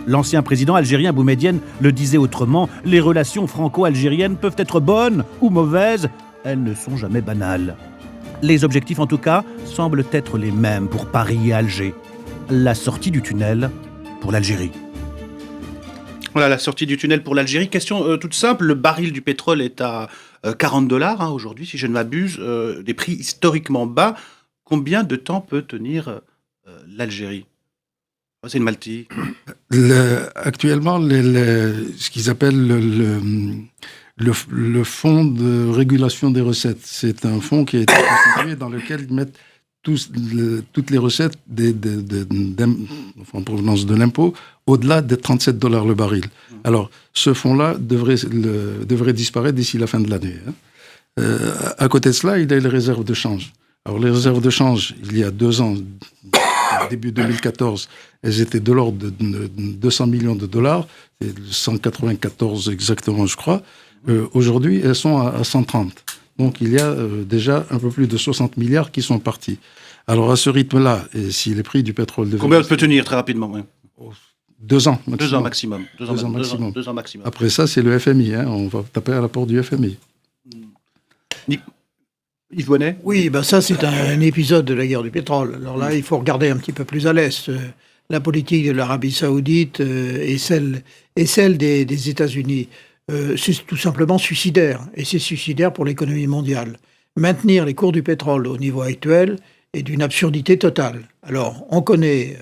L'ancien président algérien Boumedienne le disait autrement, les relations franco-algériennes peuvent être bonnes ou mauvaises, elles ne sont jamais banales. Les objectifs en tout cas semblent être les mêmes pour Paris et Alger. La sortie du tunnel pour l'Algérie. Voilà, la sortie du tunnel pour l'Algérie. Question toute simple, le baril du pétrole est à $40 aujourd'hui, si je ne m'abuse, des prix historiquement bas. Combien de temps peut tenir l'Algérie ? C'est une Malti. Actuellement, ce qu'ils appellent le fonds de régulation des recettes, c'est un fonds qui a été constitué dans lequel ils mettent toutes les recettes en provenance de l'impôt au-delà des $37 le baril. Alors, ce fonds-là devrait disparaître d'ici la fin de l'année. À côté de cela, il y a les réserves de change. Alors, les réserves de change, il y a 2 ans, début 2014, elles étaient de l'ordre de 200 millions de dollars, 194 exactement, je crois. Aujourd'hui, elles sont à 130. Donc, il y a déjà un peu plus de 60 milliards qui sont partis. Alors, à ce rythme-là, et si les prix du pétrole... Combien peut tenir, très rapidement, oui. 2 ans maximum. 2 ans maximum. 2 ans maximum. Après ça, c'est le FMI. On va taper à la porte du FMI. Yves Bonnet? Oui, ben ça c'est un épisode de la guerre du pétrole. Alors là, il faut regarder un petit peu plus à l'est. La politique de l'Arabie Saoudite et celle des États-Unis, c'est tout simplement suicidaire. Et c'est suicidaire pour l'économie mondiale. Maintenir les cours du pétrole au niveau actuel est d'une absurdité totale. Alors, on connaît,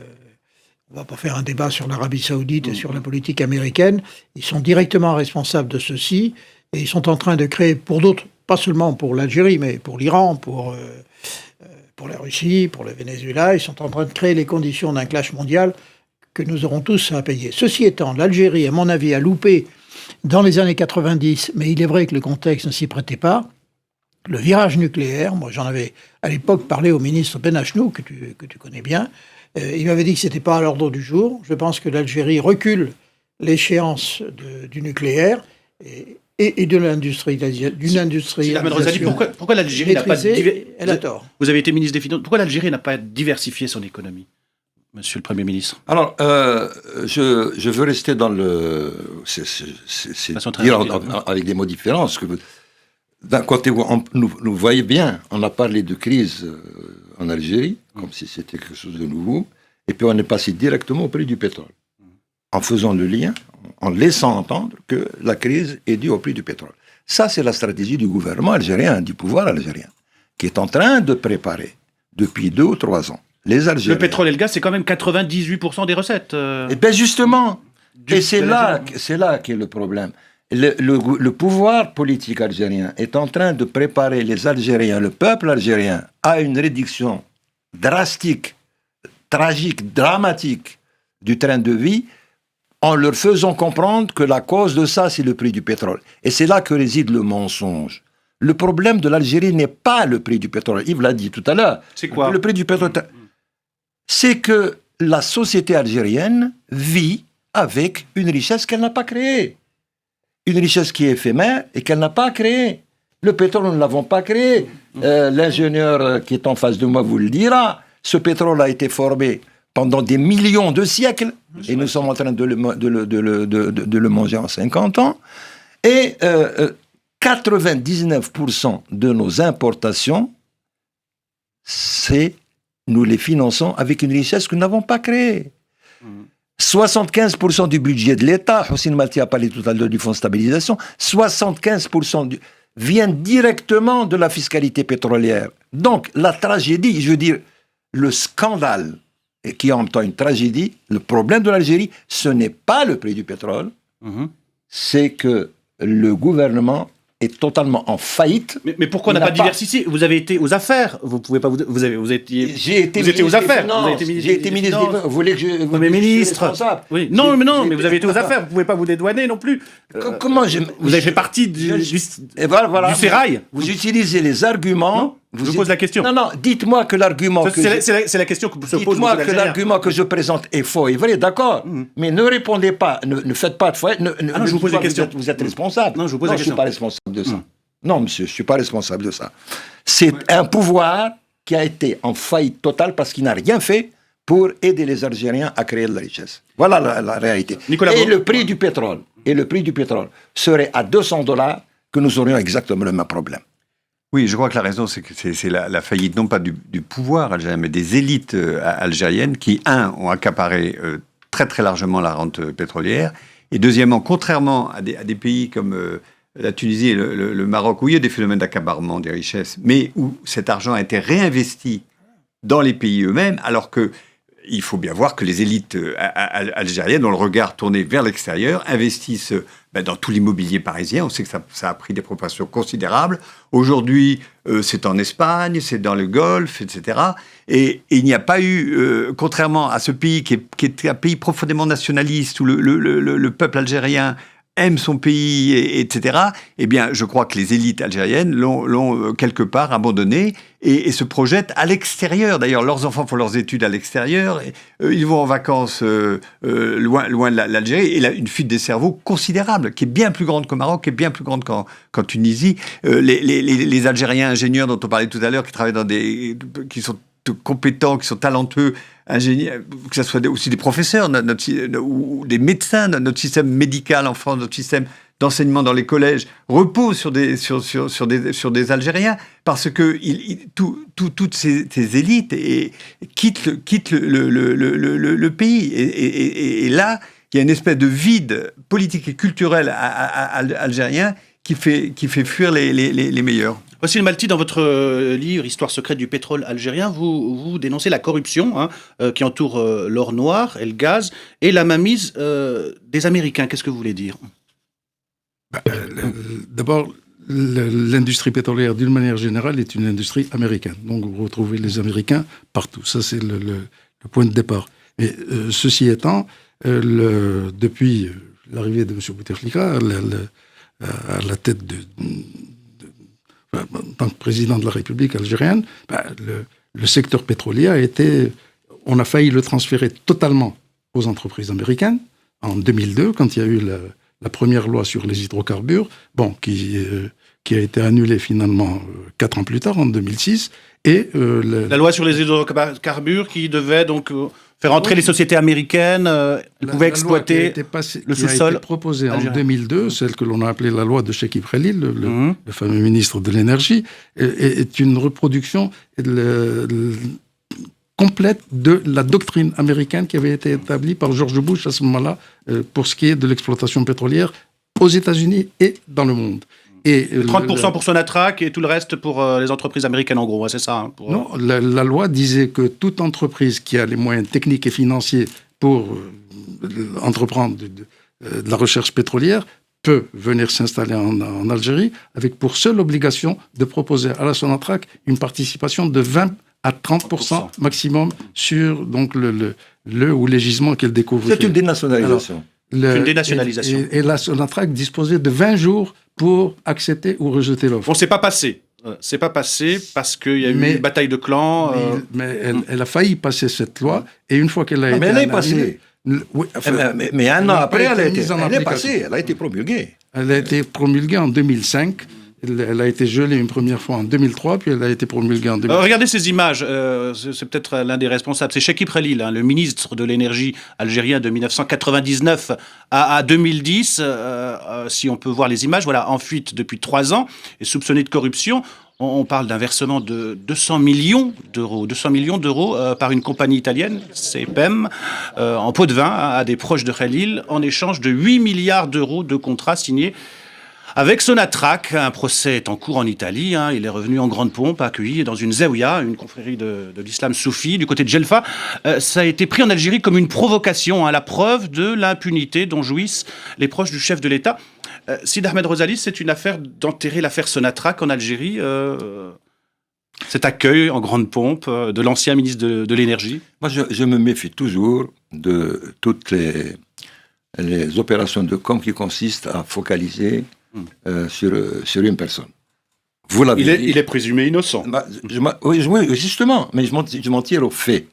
on ne va pas faire un débat sur l'Arabie Saoudite et sur la politique américaine, ils sont directement responsables de ceci, et ils sont en train de créer pour d'autres, pas seulement pour l'Algérie, mais pour l'Iran, pour la Russie, pour le Venezuela, ils sont en train de créer les conditions d'un clash mondial que nous aurons tous à payer. Ceci étant, l'Algérie, à mon avis, a loupé dans les années 90, mais il est vrai que le contexte ne s'y prêtait pas, le virage nucléaire. Moi, j'en avais à l'époque parlé au ministre Ben Achnou, que tu connais bien. Il m'avait dit que ce n'était pas à l'ordre du jour. Je pense que l'Algérie recule l'échéance du nucléaire et de l'industrialisation. Ahmed Rosali, pourquoi l'Algérie n'a pas elle a tort. Vous avez été ministre des Finances. Pourquoi l'Algérie n'a pas diversifié son économie, Monsieur le Premier ministre? Alors, je veux rester dans le... C'est dire avec des mots différents. D'un côté, nous voyez bien, on a parlé de crise en Algérie, comme si c'était quelque chose de nouveau, et puis on est passé directement au prix du pétrole, en faisant le lien, en laissant entendre que la crise est due au prix du pétrole. Ça, c'est la stratégie du gouvernement algérien, du pouvoir algérien, qui est en train de préparer, depuis 2 ou 3 ans, les Algériens. Le pétrole et le gaz, c'est quand même 98% des recettes. Et bien justement, et c'est là qu'est le problème. Le pouvoir politique algérien est en train de préparer les Algériens, le peuple algérien, à une réduction drastique, tragique, dramatique du train de vie, en leur faisant comprendre que la cause de ça, c'est le prix du pétrole. Et c'est là que réside le mensonge. Le problème de l'Algérie n'est pas le prix du pétrole. Yves l'a dit tout à l'heure. C'est quoi? Le prix du pétrole, c'est que la société algérienne vit avec une richesse qu'elle n'a pas créée. Une richesse qui est éphémère et qu'elle n'a pas créée. Le pétrole, nous ne l'avons pas créé. L'ingénieur qui est en face de moi vous le dira. Ce pétrole a été formé pendant des millions de siècles, et nous sommes en train de le manger en 50 ans. Et 99% de nos importations, nous les finançons avec une richesse que nous n'avons pas créée. 75% du budget de l'État, Houssine Malti a parlé tout à l'heure du fonds de stabilisation, 75% viennent directement de la fiscalité pétrolière. Donc, la tragédie, je veux dire, le scandale, et qui est en même temps une tragédie, le problème de l'Algérie, ce n'est pas le prix du pétrole, c'est que le gouvernement est totalement en faillite. Mais pourquoi on n'a pas diversifié? Vous avez été aux affaires. Vous pouvez pas vous étiez aux affaires. J'ai été ministre des Finances. Vous voulez que je vous ministre? Oui. Non, mais vous avez été aux affaires. Vous pouvez pas vous dédouaner non plus. Comment vous avez fait partie du sérail. Vous utilisez les arguments. Je vous pose la question. Non, dites-moi que l'argument... C'est la question que se pose. Dites-moi que l'argument que je présente est faux et vrai, d'accord. Mais ne répondez pas, ne faites pas de foi. je vous pose la question. Vous êtes responsable. Non, je vous pose la question. Je ne suis pas responsable de ça. Non, monsieur, je ne suis pas responsable de ça. C'est un pouvoir qui a été en faillite totale parce qu'il n'a rien fait pour aider les Algériens à créer de la richesse. Voilà la réalité. Le prix du pétrole serait à $200 que nous aurions exactement le même problème. Oui, je crois que la raison, c'est que c'est la faillite, non pas du pouvoir algérien, mais des élites algériennes qui, ont accaparé très très largement la rente pétrolière, et deuxièmement, contrairement à des pays comme la Tunisie et le Maroc, où il y a des phénomènes d'accaparement des richesses, mais où cet argent a été réinvesti dans les pays eux-mêmes, alors que il faut bien voir que les élites algériennes, dont le regard tourné vers l'extérieur, investissent dans tout l'immobilier parisien. On sait que ça a pris des proportions considérables. Aujourd'hui, c'est en Espagne, c'est dans le Golfe, etc. Et il n'y a pas eu, contrairement à ce pays qui est un pays profondément nationaliste, où le peuple algérien aime son pays, etc., eh bien, je crois que les élites algériennes l'ont quelque part abandonné et se projettent à l'extérieur. D'ailleurs, leurs enfants font leurs études à l'extérieur, ils vont en vacances loin de l'Algérie, et il a une fuite des cerveaux considérable, qui est bien plus grande qu'au Maroc, qui est bien plus grande qu'en Tunisie. Les Algériens ingénieurs dont on parlait tout à l'heure, qui travaillent qui sont compétents, qui sont talentueux, ingénieurs, que ce soit aussi des professeurs ou des médecins. Notre système médical en France, notre système d'enseignement dans les collèges repose sur des Algériens, parce que toutes ces élites quittent le pays. Et là, il y a une espèce de vide politique et culturel algérien qui fait fuir les meilleurs. Wassile Malti, dans votre livre « Histoire secrète du pétrole algérien », vous dénoncez la corruption qui entoure l'or noir et le gaz, et la mainmise des Américains. Qu'est-ce que vous voulez dire ? D'abord, l'industrie pétrolière, d'une manière générale, est une industrie américaine. Donc, vous retrouvez les Américains partout. Ça, c'est le point de départ. Mais ceci étant, depuis l'arrivée de M. Bouteflika à la tête en tant que président de la République algérienne, le secteur pétrolier on a failli le transférer totalement aux entreprises américaines en 2002, quand il y a eu la première loi sur les hydrocarbures, qui a été annulée finalement 4 ans plus tard, en 2006. Et la loi sur les hydrocarbures qui devait donc faire entrer les sociétés américaines, elles pouvaient exploiter le sous-sol. Qui a été proposée en 2002, celle que l'on a appelée la loi de Cheikh Khalil, le fameux ministre de l'énergie, est une reproduction complète de la doctrine américaine qui avait été établie par George Bush à ce moment-là, pour ce qui est de l'exploitation pétrolière aux États-Unis et dans le monde. Et 30% pour Sonatrach et tout le reste pour les entreprises américaines, en gros, c'est ça. Non, la loi disait que toute entreprise qui a les moyens techniques et financiers pour entreprendre de la recherche pétrolière peut venir s'installer en Algérie, avec pour seule obligation de proposer à la Sonatrach une participation de 20 à 30% maximum sur donc ou les gisements qu'elle découvre. C'est une dénationalisation. Une dénationalisation. Et la Sonatrach disposait de 20 jours pour accepter ou rejeter l'offre. Bon, c'est pas passé. C'est pas passé parce qu'il y a eu une bataille de clans. Mais elle a failli passer cette loi, et une fois qu'elle a été... Mais elle est passée. Oui, mais un an après, elle est passée. Elle a été promulguée. Elle a été promulguée en 2005. Elle a été gelée une première fois en 2003, puis elle a été promulguée en 2005. Regardez ces images, c'est peut-être l'un des responsables. C'est Cheikh Khalil, le ministre de l'énergie algérien de 1999 à 2010. Si on peut voir les images, voilà, en fuite depuis 3 ans et soupçonné de corruption. On parle d'un versement de 200 millions d'euros par une compagnie italienne, CPEM, en pot de vin à des proches de Khalil, en échange de 8 milliards d'euros de contrats signés avec Sonatrach. Un procès est en cours en Italie. Il est revenu en grande pompe, accueilli dans une zaouïa, une confrérie de l'islam soufi, du côté de Djelfa. Ça a été pris en Algérie comme une provocation, la preuve de l'impunité dont jouissent les proches du chef de l'État. Sid Ahmed Rosalis, c'est une affaire d'enterrer l'affaire Sonatrach en Algérie, cet accueil en grande pompe de l'ancien ministre de l'énergie. Moi, je me méfie toujours de toutes les opérations de com qui consistent à focaliser sur une personne. Vous l'avez dit. Il est présumé innocent. Oui, justement, mais je m'en tire au fait.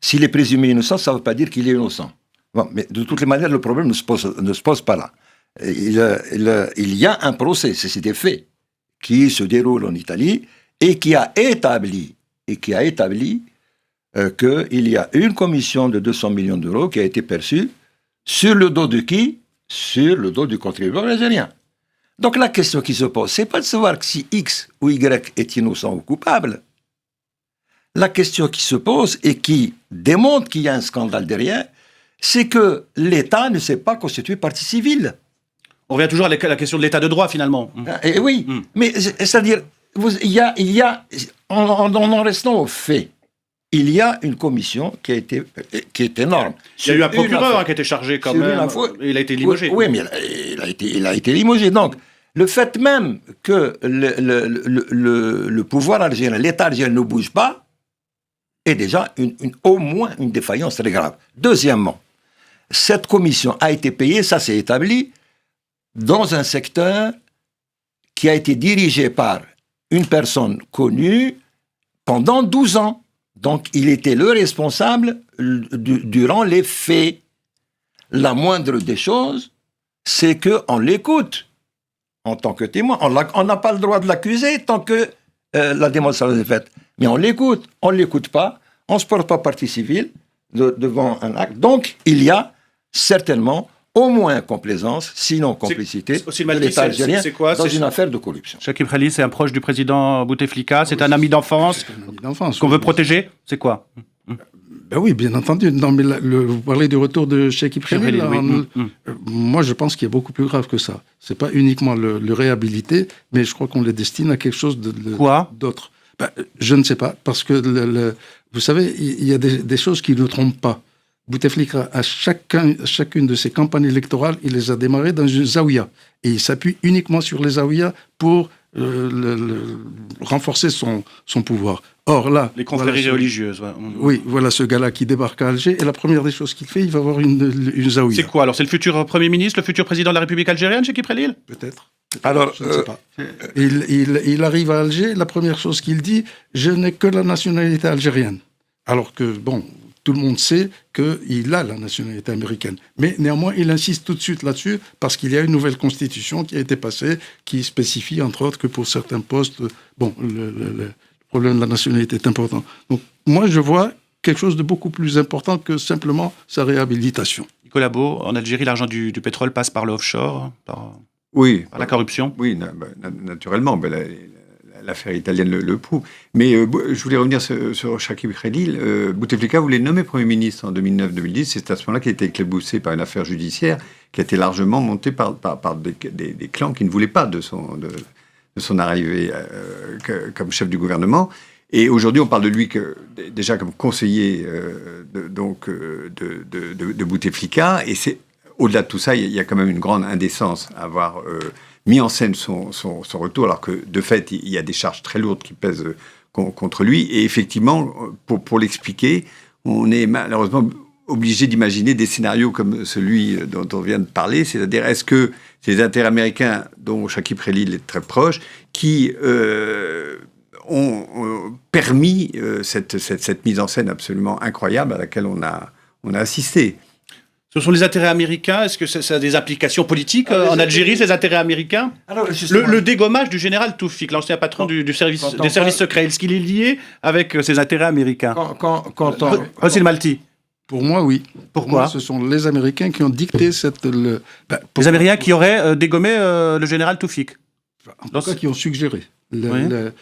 S'il est présumé innocent, ça ne veut pas dire qu'il est innocent. Bon, mais de toutes les manières, le problème ne se pose pas là. Il y a un procès, c'est des faits, qui se déroule en Italie et qui a établi qu'il y a une commission de 200 millions d'euros qui a été perçue sur le dos de qui ? Sur le dos du contribuable algérien. Donc la question qui se pose, c'est pas de savoir si X ou Y est innocent ou coupable. La question qui se pose et qui démontre qu'il y a un scandale derrière, c'est que l'État ne s'est pas constitué partie civile. On revient toujours à la question de l'état de droit, finalement. Et oui, mais c'est-à-dire, en restant aux faits, il y a une commission qui est énorme. Il y a eu un procureur qui a été chargé quand même. Il a été limogé. Oui, mais il a été limogé. Donc, le fait même que le pouvoir algérien, l'État algérien ne bouge pas, est déjà au moins une défaillance très grave. Deuxièmement, cette commission a été payée, ça s'est établi, dans un secteur qui a été dirigé par une personne connue pendant 12 ans. Donc, il était le responsable durant les faits. La moindre des choses, c'est qu'on l'écoute en tant que témoin. On n'a pas le droit de l'accuser tant que la démonstration est faite. Mais on l'écoute pas, on ne se porte pas partie civile devant un acte. Donc, il y a certainement au moins complaisance, sinon complicité, de l'État algérien dans une affaire de corruption. Chakib Khalil, c'est un proche du président Bouteflika, c'est un ami d'enfance qu'on veut protéger. C'est quoi? Ben oui, bien entendu. Non, mais vous parlez du retour de Chakib Khalil. Moi, je pense qu'il y a beaucoup plus grave que ça. C'est pas uniquement le réhabiliter, mais je crois qu'on le destine à quelque chose d'autre. Ben, je ne sais pas, parce que vous savez, il y a des choses qui ne trompent pas. Bouteflika, à chacune de ses campagnes électorales, il les a démarrées dans une zaouïa. Et il s'appuie uniquement sur les zaouïas pour renforcer son pouvoir. Or là... Les confréries religieuses. Ouais. Oui, voilà ce gars-là qui débarque à Alger, et la première des choses qu'il fait, il va avoir une zaouïa. C'est quoi alors? C'est le futur Premier ministre, le futur président de la République algérienne, Chakib Khalil? Peut-être. Alors, je ne sais pas. Il arrive à Alger, la première chose qu'il dit, je n'ai que la nationalité algérienne. Alors que, bon... Tout le monde sait qu'il a la nationalité américaine. Mais néanmoins, il insiste tout de suite là-dessus parce qu'il y a une nouvelle constitution qui a été passée qui spécifie, entre autres, que pour certains postes, le problème de la nationalité est important. Donc, moi, je vois quelque chose de beaucoup plus important que simplement sa réhabilitation. Nicolas Beau, en Algérie, l'argent du pétrole passe par l'offshore, par la corruption? Oui, naturellement. L'affaire italienne le prouve. Mais je voulais revenir sur Chakib Khalil. Bouteflika voulait nommer Premier ministre en 2009-2010. C'est à ce moment-là qu'il a été éclaboussé par une affaire judiciaire qui a été largement montée par des clans qui ne voulaient pas de son arrivée comme chef du gouvernement. Et aujourd'hui, on parle de lui déjà comme conseiller de Bouteflika. Et au-delà de tout ça, il y a quand même une grande indécence à avoir... mis en scène son retour, alors que, de fait, il y a des charges très lourdes qui pèsent contre lui. Et effectivement, pour l'expliquer, on est malheureusement obligé d'imaginer des scénarios comme celui dont on vient de parler, c'est-à-dire est-ce que c'est les intérêts américains, dont Chakib Khalil est très proche, qui ont permis cette mise en scène absolument incroyable à laquelle on a assisté. Ce sont les intérêts américains? Est-ce que ça a des implications politiques en Algérie, ces intérêts américains? Le dégommage du général Toufik, l'ancien patron des services secrets, est-ce qu'il est lié avec ces intérêts américains? Hossein Malti. Pour moi, oui. Pourquoi? Ce sont les Américains qui ont dicté les Américains qui auraient dégommé le général Toufik? En tout cas, qui ont suggéré.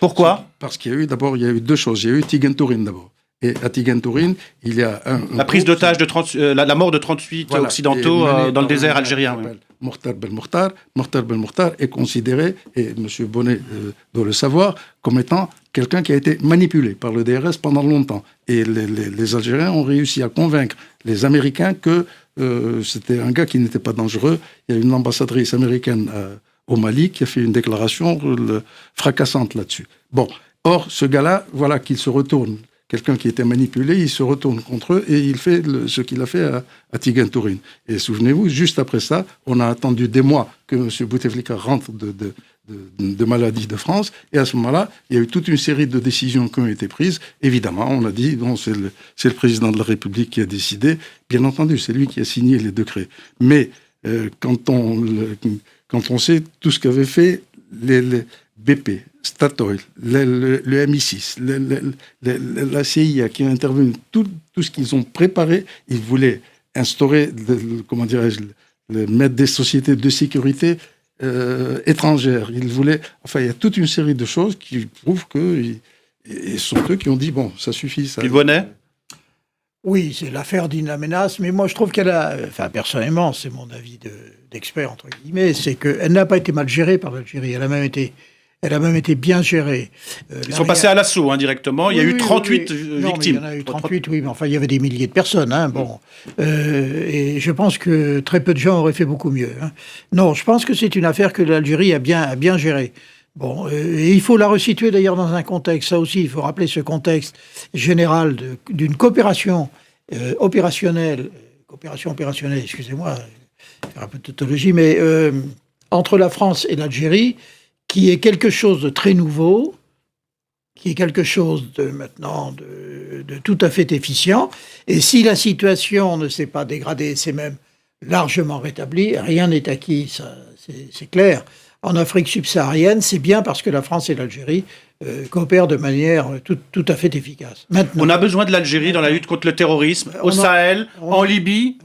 Pourquoi? Parce qu'il y a eu deux choses. Il y a eu Tigentourine d'abord. Et à Tigentourine, il y a la prise d'otage la mort de 38 occidentaux dans le désert algérien. Mortar Belmokhtar est considéré, et M. Bonnet doit le savoir, comme étant quelqu'un qui a été manipulé par le DRS pendant longtemps. Et les Algériens ont réussi à convaincre les Américains que c'était un gars qui n'était pas dangereux. Il y a une ambassadrice américaine au Mali qui a fait une déclaration fracassante là-dessus. Bon, or, ce gars-là, voilà qu'il se retourne. Quelqu'un qui était manipulé, il se retourne contre eux et il fait ce qu'il a fait à Tigentourine. Et souvenez-vous, juste après ça, on a attendu des mois que M. Bouteflika rentre de maladie de France. Et à ce moment-là, il y a eu toute une série de décisions qui ont été prises. Évidemment, on a dit, bon, c'est le président de la République qui a décidé. Bien entendu, c'est lui qui a signé les décrets. Mais quand on sait tout ce qu'avaient fait les BP, Statoil, le MI6, la CIA qui a intervenu, tout ce qu'ils ont préparé, ils voulaient instaurer, mettre des sociétés de sécurité étrangères. Ils voulaient, il y a toute une série de choses qui prouvent que ce sont eux qui ont dit, bon, ça suffit. Ça. Philippe Bonnet ? Oui, c'est l'affaire d'Ina Menas, mais moi je trouve qu'elle a, personnellement, c'est mon avis d'expert, entre guillemets, c'est qu'elle n'a pas été mal gérée par l'Algérie, elle a même été bien gérée. Ils sont passés à l'assaut, directement. Il y a eu 38 victimes. Non, il y en a eu 38, oui, mais enfin, il y avait des milliers de personnes. Bon. Et je pense que très peu de gens auraient fait beaucoup mieux. Non, je pense que c'est une affaire que l'Algérie a bien gérée. Bon, et il faut la resituer d'ailleurs dans un contexte. Ça aussi, il faut rappeler ce contexte général d'une coopération opérationnelle, excusez-moi, faire un peu de tautologie, mais entre la France et l'Algérie, qui est quelque chose de très nouveau, qui est quelque chose de tout à fait efficient. Et si la situation ne s'est pas dégradée, c'est même largement rétabli, rien n'est acquis, ça, c'est clair. En Afrique subsaharienne, c'est bien parce que la France et l'Algérie coopèrent de manière tout à fait efficace. Maintenant, On a besoin de l'Algérie dans la lutte contre le terrorisme, au Sahel, en Libye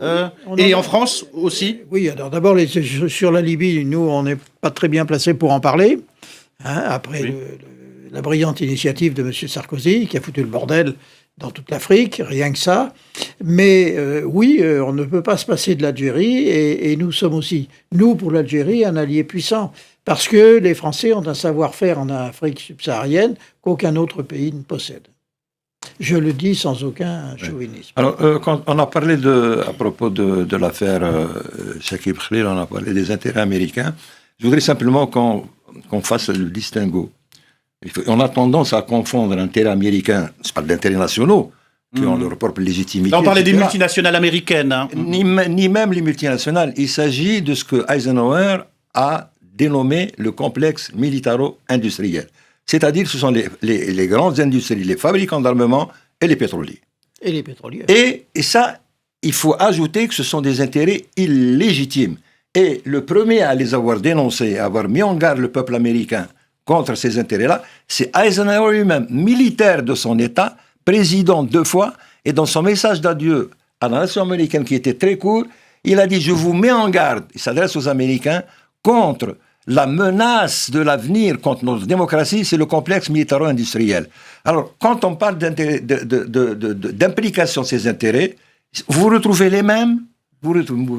et en France aussi. Oui, alors d'abord, sur la Libye, nous, on n'est pas très bien placés pour en parler. Après la brillante initiative de M. Sarkozy, qui a foutu le bordel dans toute l'Afrique, rien que ça. Mais on ne peut pas se passer de l'Algérie, et nous sommes aussi, nous, pour l'Algérie, un allié puissant. Parce que les Français ont un savoir-faire en Afrique subsaharienne qu'aucun autre pays ne possède. Je le dis sans aucun chauvinisme. Alors, quand on a parlé à propos de l'affaire Shakib Khalil, on a parlé des intérêts américains. Je voudrais simplement qu'on fasse le distinguo. On a tendance à confondre intérêts américains, c'est pas d'intérêts nationaux, qui ont leur propre légitimité. Là, on parlait etc. des multinationales américaines. Hein. Ni même les multinationales. Il s'agit de ce que Eisenhower a dénommé le complexe militaro-industriel. C'est-à-dire ce sont les grandes industries, les fabricants d'armement et les pétroliers. Et les pétroliers. Et ça, il faut ajouter que ce sont des intérêts illégitimes. Et le premier à les avoir dénoncés, à avoir mis en garde le peuple américain contre ces intérêts-là, c'est Eisenhower lui-même, militaire de son État, président 2 fois, et dans son message d'adieu à la nation américaine qui était très court, il a dit « Je vous mets en garde », il s'adresse aux Américains, contre la menace de l'avenir contre notre démocratie, c'est le complexe militaro-industriel. Alors, quand on parle d'implication de ces intérêts, vous retrouvez les mêmes. Vous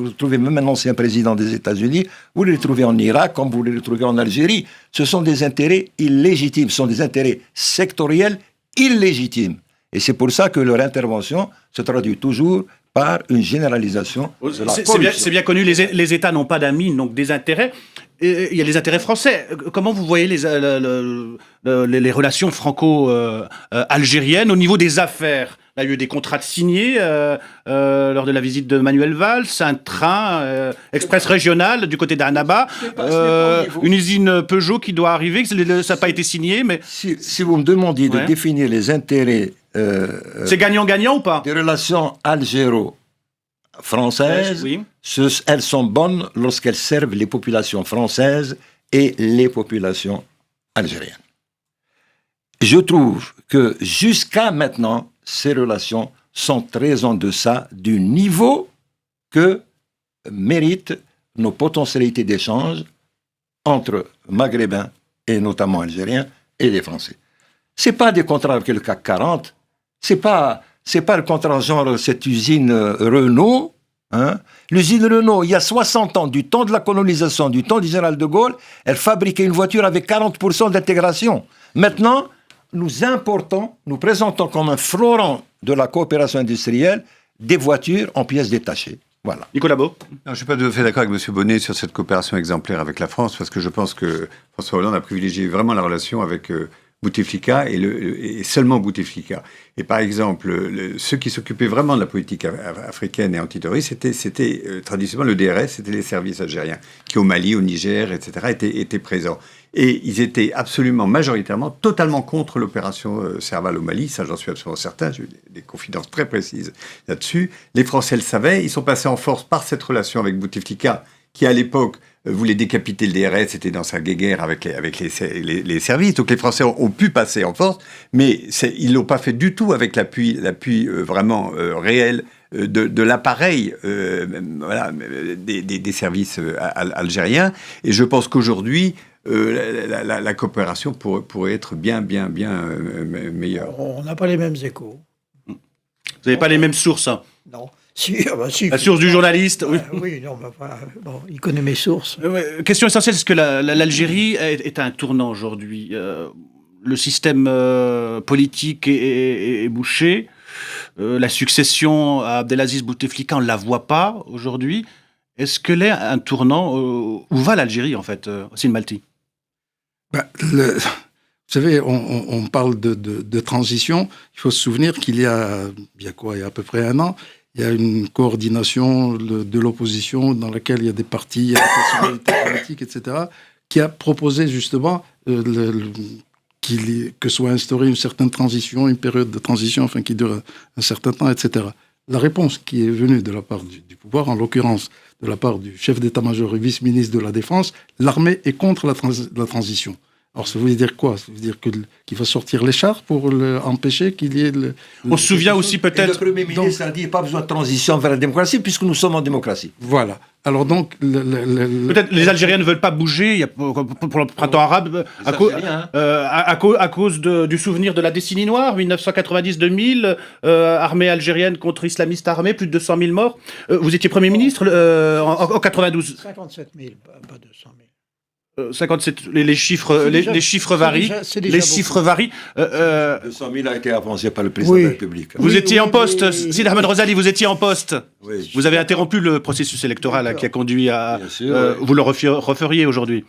retrouvez même un ancien président des États-Unis, vous les retrouvez en Irak, comme vous les retrouvez en Algérie. Ce sont des intérêts illégitimes, ce sont des intérêts sectoriels illégitimes. Et c'est pour ça que leur intervention se traduit toujours par une généralisation de la corruption. C'est bien connu, les États n'ont pas d'amis, donc des intérêts. Il y a les intérêts français. Comment vous voyez les relations franco-algériennes au niveau des affaires ? Il y a eu des contrats signés lors de la visite de Manuel Valls, un train express régional du côté d'Annaba, une usine Peugeot qui doit arriver, ça n'a pas été signé. Mais si vous me demandiez de définir les intérêts... c'est gagnant-gagnant ou pas ? Des relations algéro-françaises, elles sont bonnes lorsqu'elles servent les populations françaises et les populations algériennes. Je trouve que jusqu'à maintenant, ces relations sont très en deçà du niveau que méritent nos potentialités d'échange entre Maghrébins et notamment Algériens et les Français. C'est pas des contrats avec le CAC 40, c'est pas le contrat genre cette usine Renault. L'usine Renault, il y a 60 ans, du temps de la colonisation, du temps du général de Gaulle, elle fabriquait une voiture avec 40% d'intégration. Maintenant, nous présentons comme un fleuron de la coopération industrielle des voitures en pièces détachées. Voilà. Nicolas Beau. Non, je ne suis pas tout à fait d'accord avec M. Bonnet sur cette coopération exemplaire avec la France, parce que je pense que François Hollande a privilégié vraiment la relation avec Bouteflika et seulement Bouteflika. Et par exemple, ceux qui s'occupaient vraiment de la politique africaine et antiterroriste, c'était traditionnellement le DRS, c'était les services algériens, qui au Mali, au Niger, etc., étaient présents. Et ils étaient absolument, majoritairement, totalement contre l'opération Serval au Mali. Ça, j'en suis absolument certain. J'ai eu des confidences très précises là-dessus. Les Français le savaient. Ils sont passés en force par cette relation avec Bouteflika, qui, à l'époque, voulait décapiter le DRS. C'était dans sa guéguerre avec les services. Donc, les Français ont pu passer en force. Mais ils ne l'ont pas fait du tout avec l'appui vraiment réel de l'appareil des services algériens. Et je pense qu'aujourd'hui, la coopération pourrait être bien meilleure. On n'a pas les mêmes échos. Vous n'avez pas les mêmes sources. Hein. Non. Si, la source du journaliste. Oui, non, il connaît mes sources. Question essentielle, est-ce que l'Algérie est à un tournant aujourd'hui ? Le système politique est bouché. La succession à Abdelaziz Bouteflika, on ne la voit pas aujourd'hui. Est-ce que l'est un tournant où va l'Algérie, en fait, Yassine Malti ? Vous savez, on parle de transition. Il faut se souvenir qu'il y a à peu près 1 an, il y a une coordination de l'opposition dans laquelle il y a des partis, il y a des personnalités politiques, etc., qui a proposé justement que soit instaurée une certaine transition, une période de transition, enfin qui dure un certain temps, etc. La réponse qui est venue de la part du pouvoir, en l'occurrence de la part du chef d'état-major et vice-ministre de la Défense, l'armée est contre la transition. Alors, ça veut dire quoi? Ça veut dire qu'il va sortir les chars pour empêcher qu'il y ait... On se souvient aussi Et peut-être... le Premier ministre a dit pas besoin de transition vers la démocratie puisque nous sommes en démocratie. Voilà. Alors donc... Peut-être les Algériens ne veulent pas bouger pour le printemps arabe à cause du souvenir de la décennie noire, 1990-2000, armée algérienne contre islamiste armée, plus de 200 000 morts. Vous étiez Premier ministre en 92. 57 000, pas 200 000. 57, les chiffres varient. Les chiffres varient. 200 000 a été avancé par le président de la République. Vous étiez en poste, Sidi Ahmed Rozali, vous étiez en poste. Oui, vous avez interrompu le processus électoral qui a conduit à... Bien sûr, vous le referiez aujourd'hui.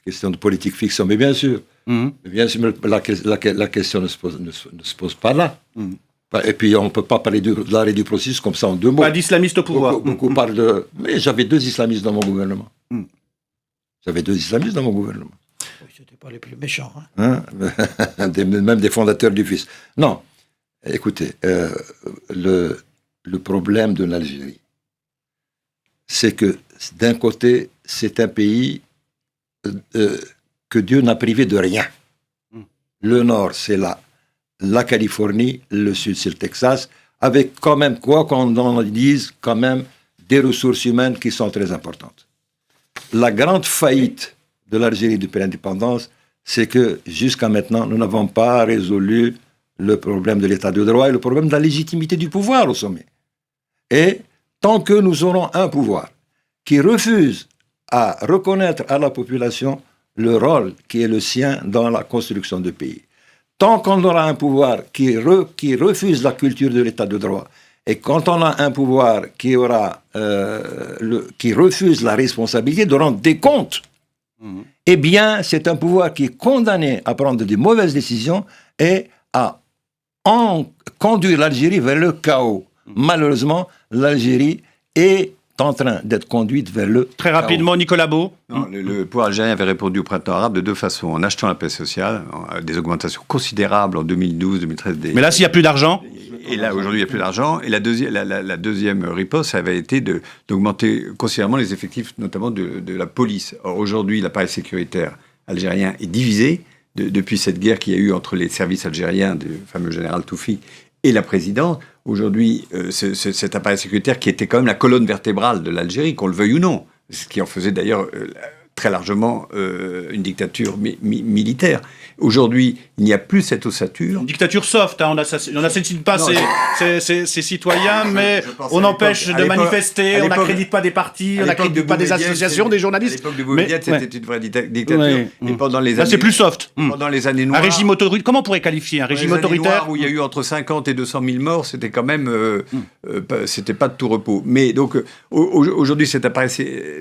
Question de politique fiction, mais bien sûr. Mais bien sûr, mais la question ne se pose pas là. Et puis, on ne peut pas parler de l'arrêt du processus comme ça en 2 mots. Pas d'islamistes au pouvoir. Beaucoup parlent de... Mais j'avais 2 islamistes dans mon gouvernement. J'avais 2 islamistes dans mon gouvernement. Oui, c'était pas les plus méchants. Même des fondateurs du FIS. Non. Écoutez, le problème de l'Algérie, c'est que d'un côté, c'est un pays que Dieu n'a privé de rien. Le nord, c'est la Californie, le sud, c'est le Texas, avec quand même, quoi qu'on en dise, quand même des ressources humaines qui sont très importantes. La grande faillite de l'Algérie depuis l'indépendance, c'est que jusqu'à maintenant, nous n'avons pas résolu le problème de l'état de droit et le problème de la légitimité du pouvoir au sommet. Et tant que nous aurons un pouvoir qui refuse à reconnaître à la population le rôle qui est le sien dans la construction du pays, tant qu'on aura un pouvoir qui refuse la culture de l'état de droit, et quand on a un pouvoir qui refuse la responsabilité de rendre des comptes, eh bien, c'est un pouvoir qui est condamné à prendre de mauvaises décisions et à conduire l'Algérie vers le chaos. Malheureusement, l'Algérie est en train d'être conduite vers le Très rapidement, Nicolas Beau. Non, le pouvoir algérien avait répondu au printemps arabe de 2 façons. En achetant la paix sociale, des augmentations considérables en 2012, 2013. Mais là, s'il n'y a plus d'argent... Et là, aujourd'hui, il n'y a plus d'argent. Et la deuxième riposte, ça avait été d'augmenter considérablement les effectifs, notamment de la police. Or, aujourd'hui, l'appareil sécuritaire algérien est divisé depuis cette guerre qu'il y a eu entre les services algériens du fameux général Toufi et la présidence. Aujourd'hui, cet appareil sécuritaire qui était quand même la colonne vertébrale de l'Algérie, qu'on le veuille ou non, ce qui en faisait d'ailleurs très largement une dictature militaire. Aujourd'hui, il n'y a plus cette ossature. Une dictature soft, on n'assassine pas ses citoyens, mais on empêche de manifester, on n'accrédite pas des partis, on n'accrédite pas des associations, des journalistes. À l'époque de Boumedienne, c'était une vraie dictature. Et pendant les années, c'est plus soft. Pendant les années noires... Un régime autoritaire, comment on pourrait qualifier un régime autoritaire où il y a eu entre 50 et 200 000 morts, c'était quand même... c'était pas de tout repos. Mais donc, aujourd'hui,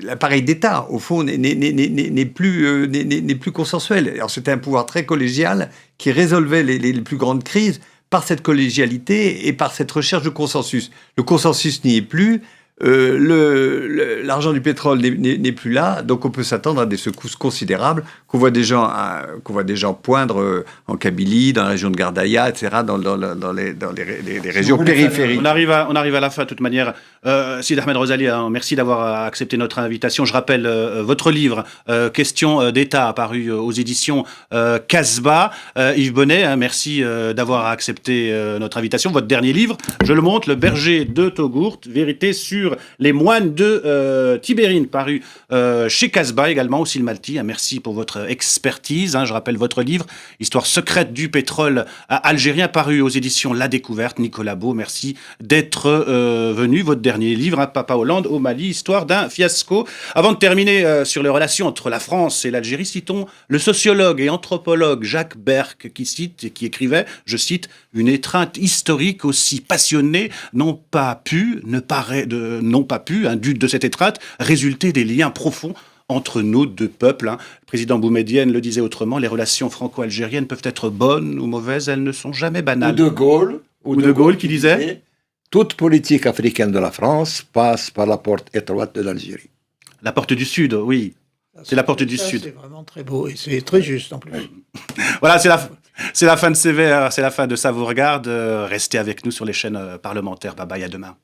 l'appareil d'État, au fond, n'est plus consensuel. Alors, c'était un pouvoir très collégial qui résolvait les plus grandes crises par cette collégialité et par cette recherche de consensus. Le consensus n'y est plus, l'argent du pétrole n'est plus là, donc on peut s'attendre à des secousses considérables qu'on voit des gens poindre en Kabylie, dans la région de Gardaïa, etc., dans les régions périphériques. On arrive à la fin de toute manière. Sidi Ahmed Rozali, merci d'avoir accepté notre invitation. Je rappelle votre livre Questions d'État, paru aux éditions Casbah. Yves Bonnet, merci d'avoir accepté notre invitation. Votre dernier livre, je le montre, Le berger de Togourt, vérité sur les moines de Tibérine, paru chez Casbah également, aussi le Malti. Merci pour votre expertise. Je rappelle votre livre, Histoire secrète du pétrole algérien, paru aux éditions La Découverte. Nicolas Beau, merci d'être venu. Votre dernier livre, Papa Hollande au Mali, Histoire d'un fiasco. Avant de terminer sur les relations entre la France et l'Algérie, citons le sociologue et anthropologue Jacques Berck qui écrivait, je cite, « Une étreinte historique aussi passionnée n'ont pas pu, de cette étreinte, résulter des liens profonds entre nos 2 peuples. » Le président Boumedienne le disait autrement, les relations franco-algériennes peuvent être bonnes ou mauvaises, elles ne sont jamais banales. Ou De Gaulle qui disait toute politique africaine de la France passe par la porte étroite de l'Algérie. La porte du Sud, oui. C'est la porte du Sud. C'est vraiment très beau et c'est très juste en plus. Voilà, c'est la fin de CVR, c'est la fin de Ça vous regarde. Restez avec nous sur les chaînes parlementaires. Bye bye, à demain.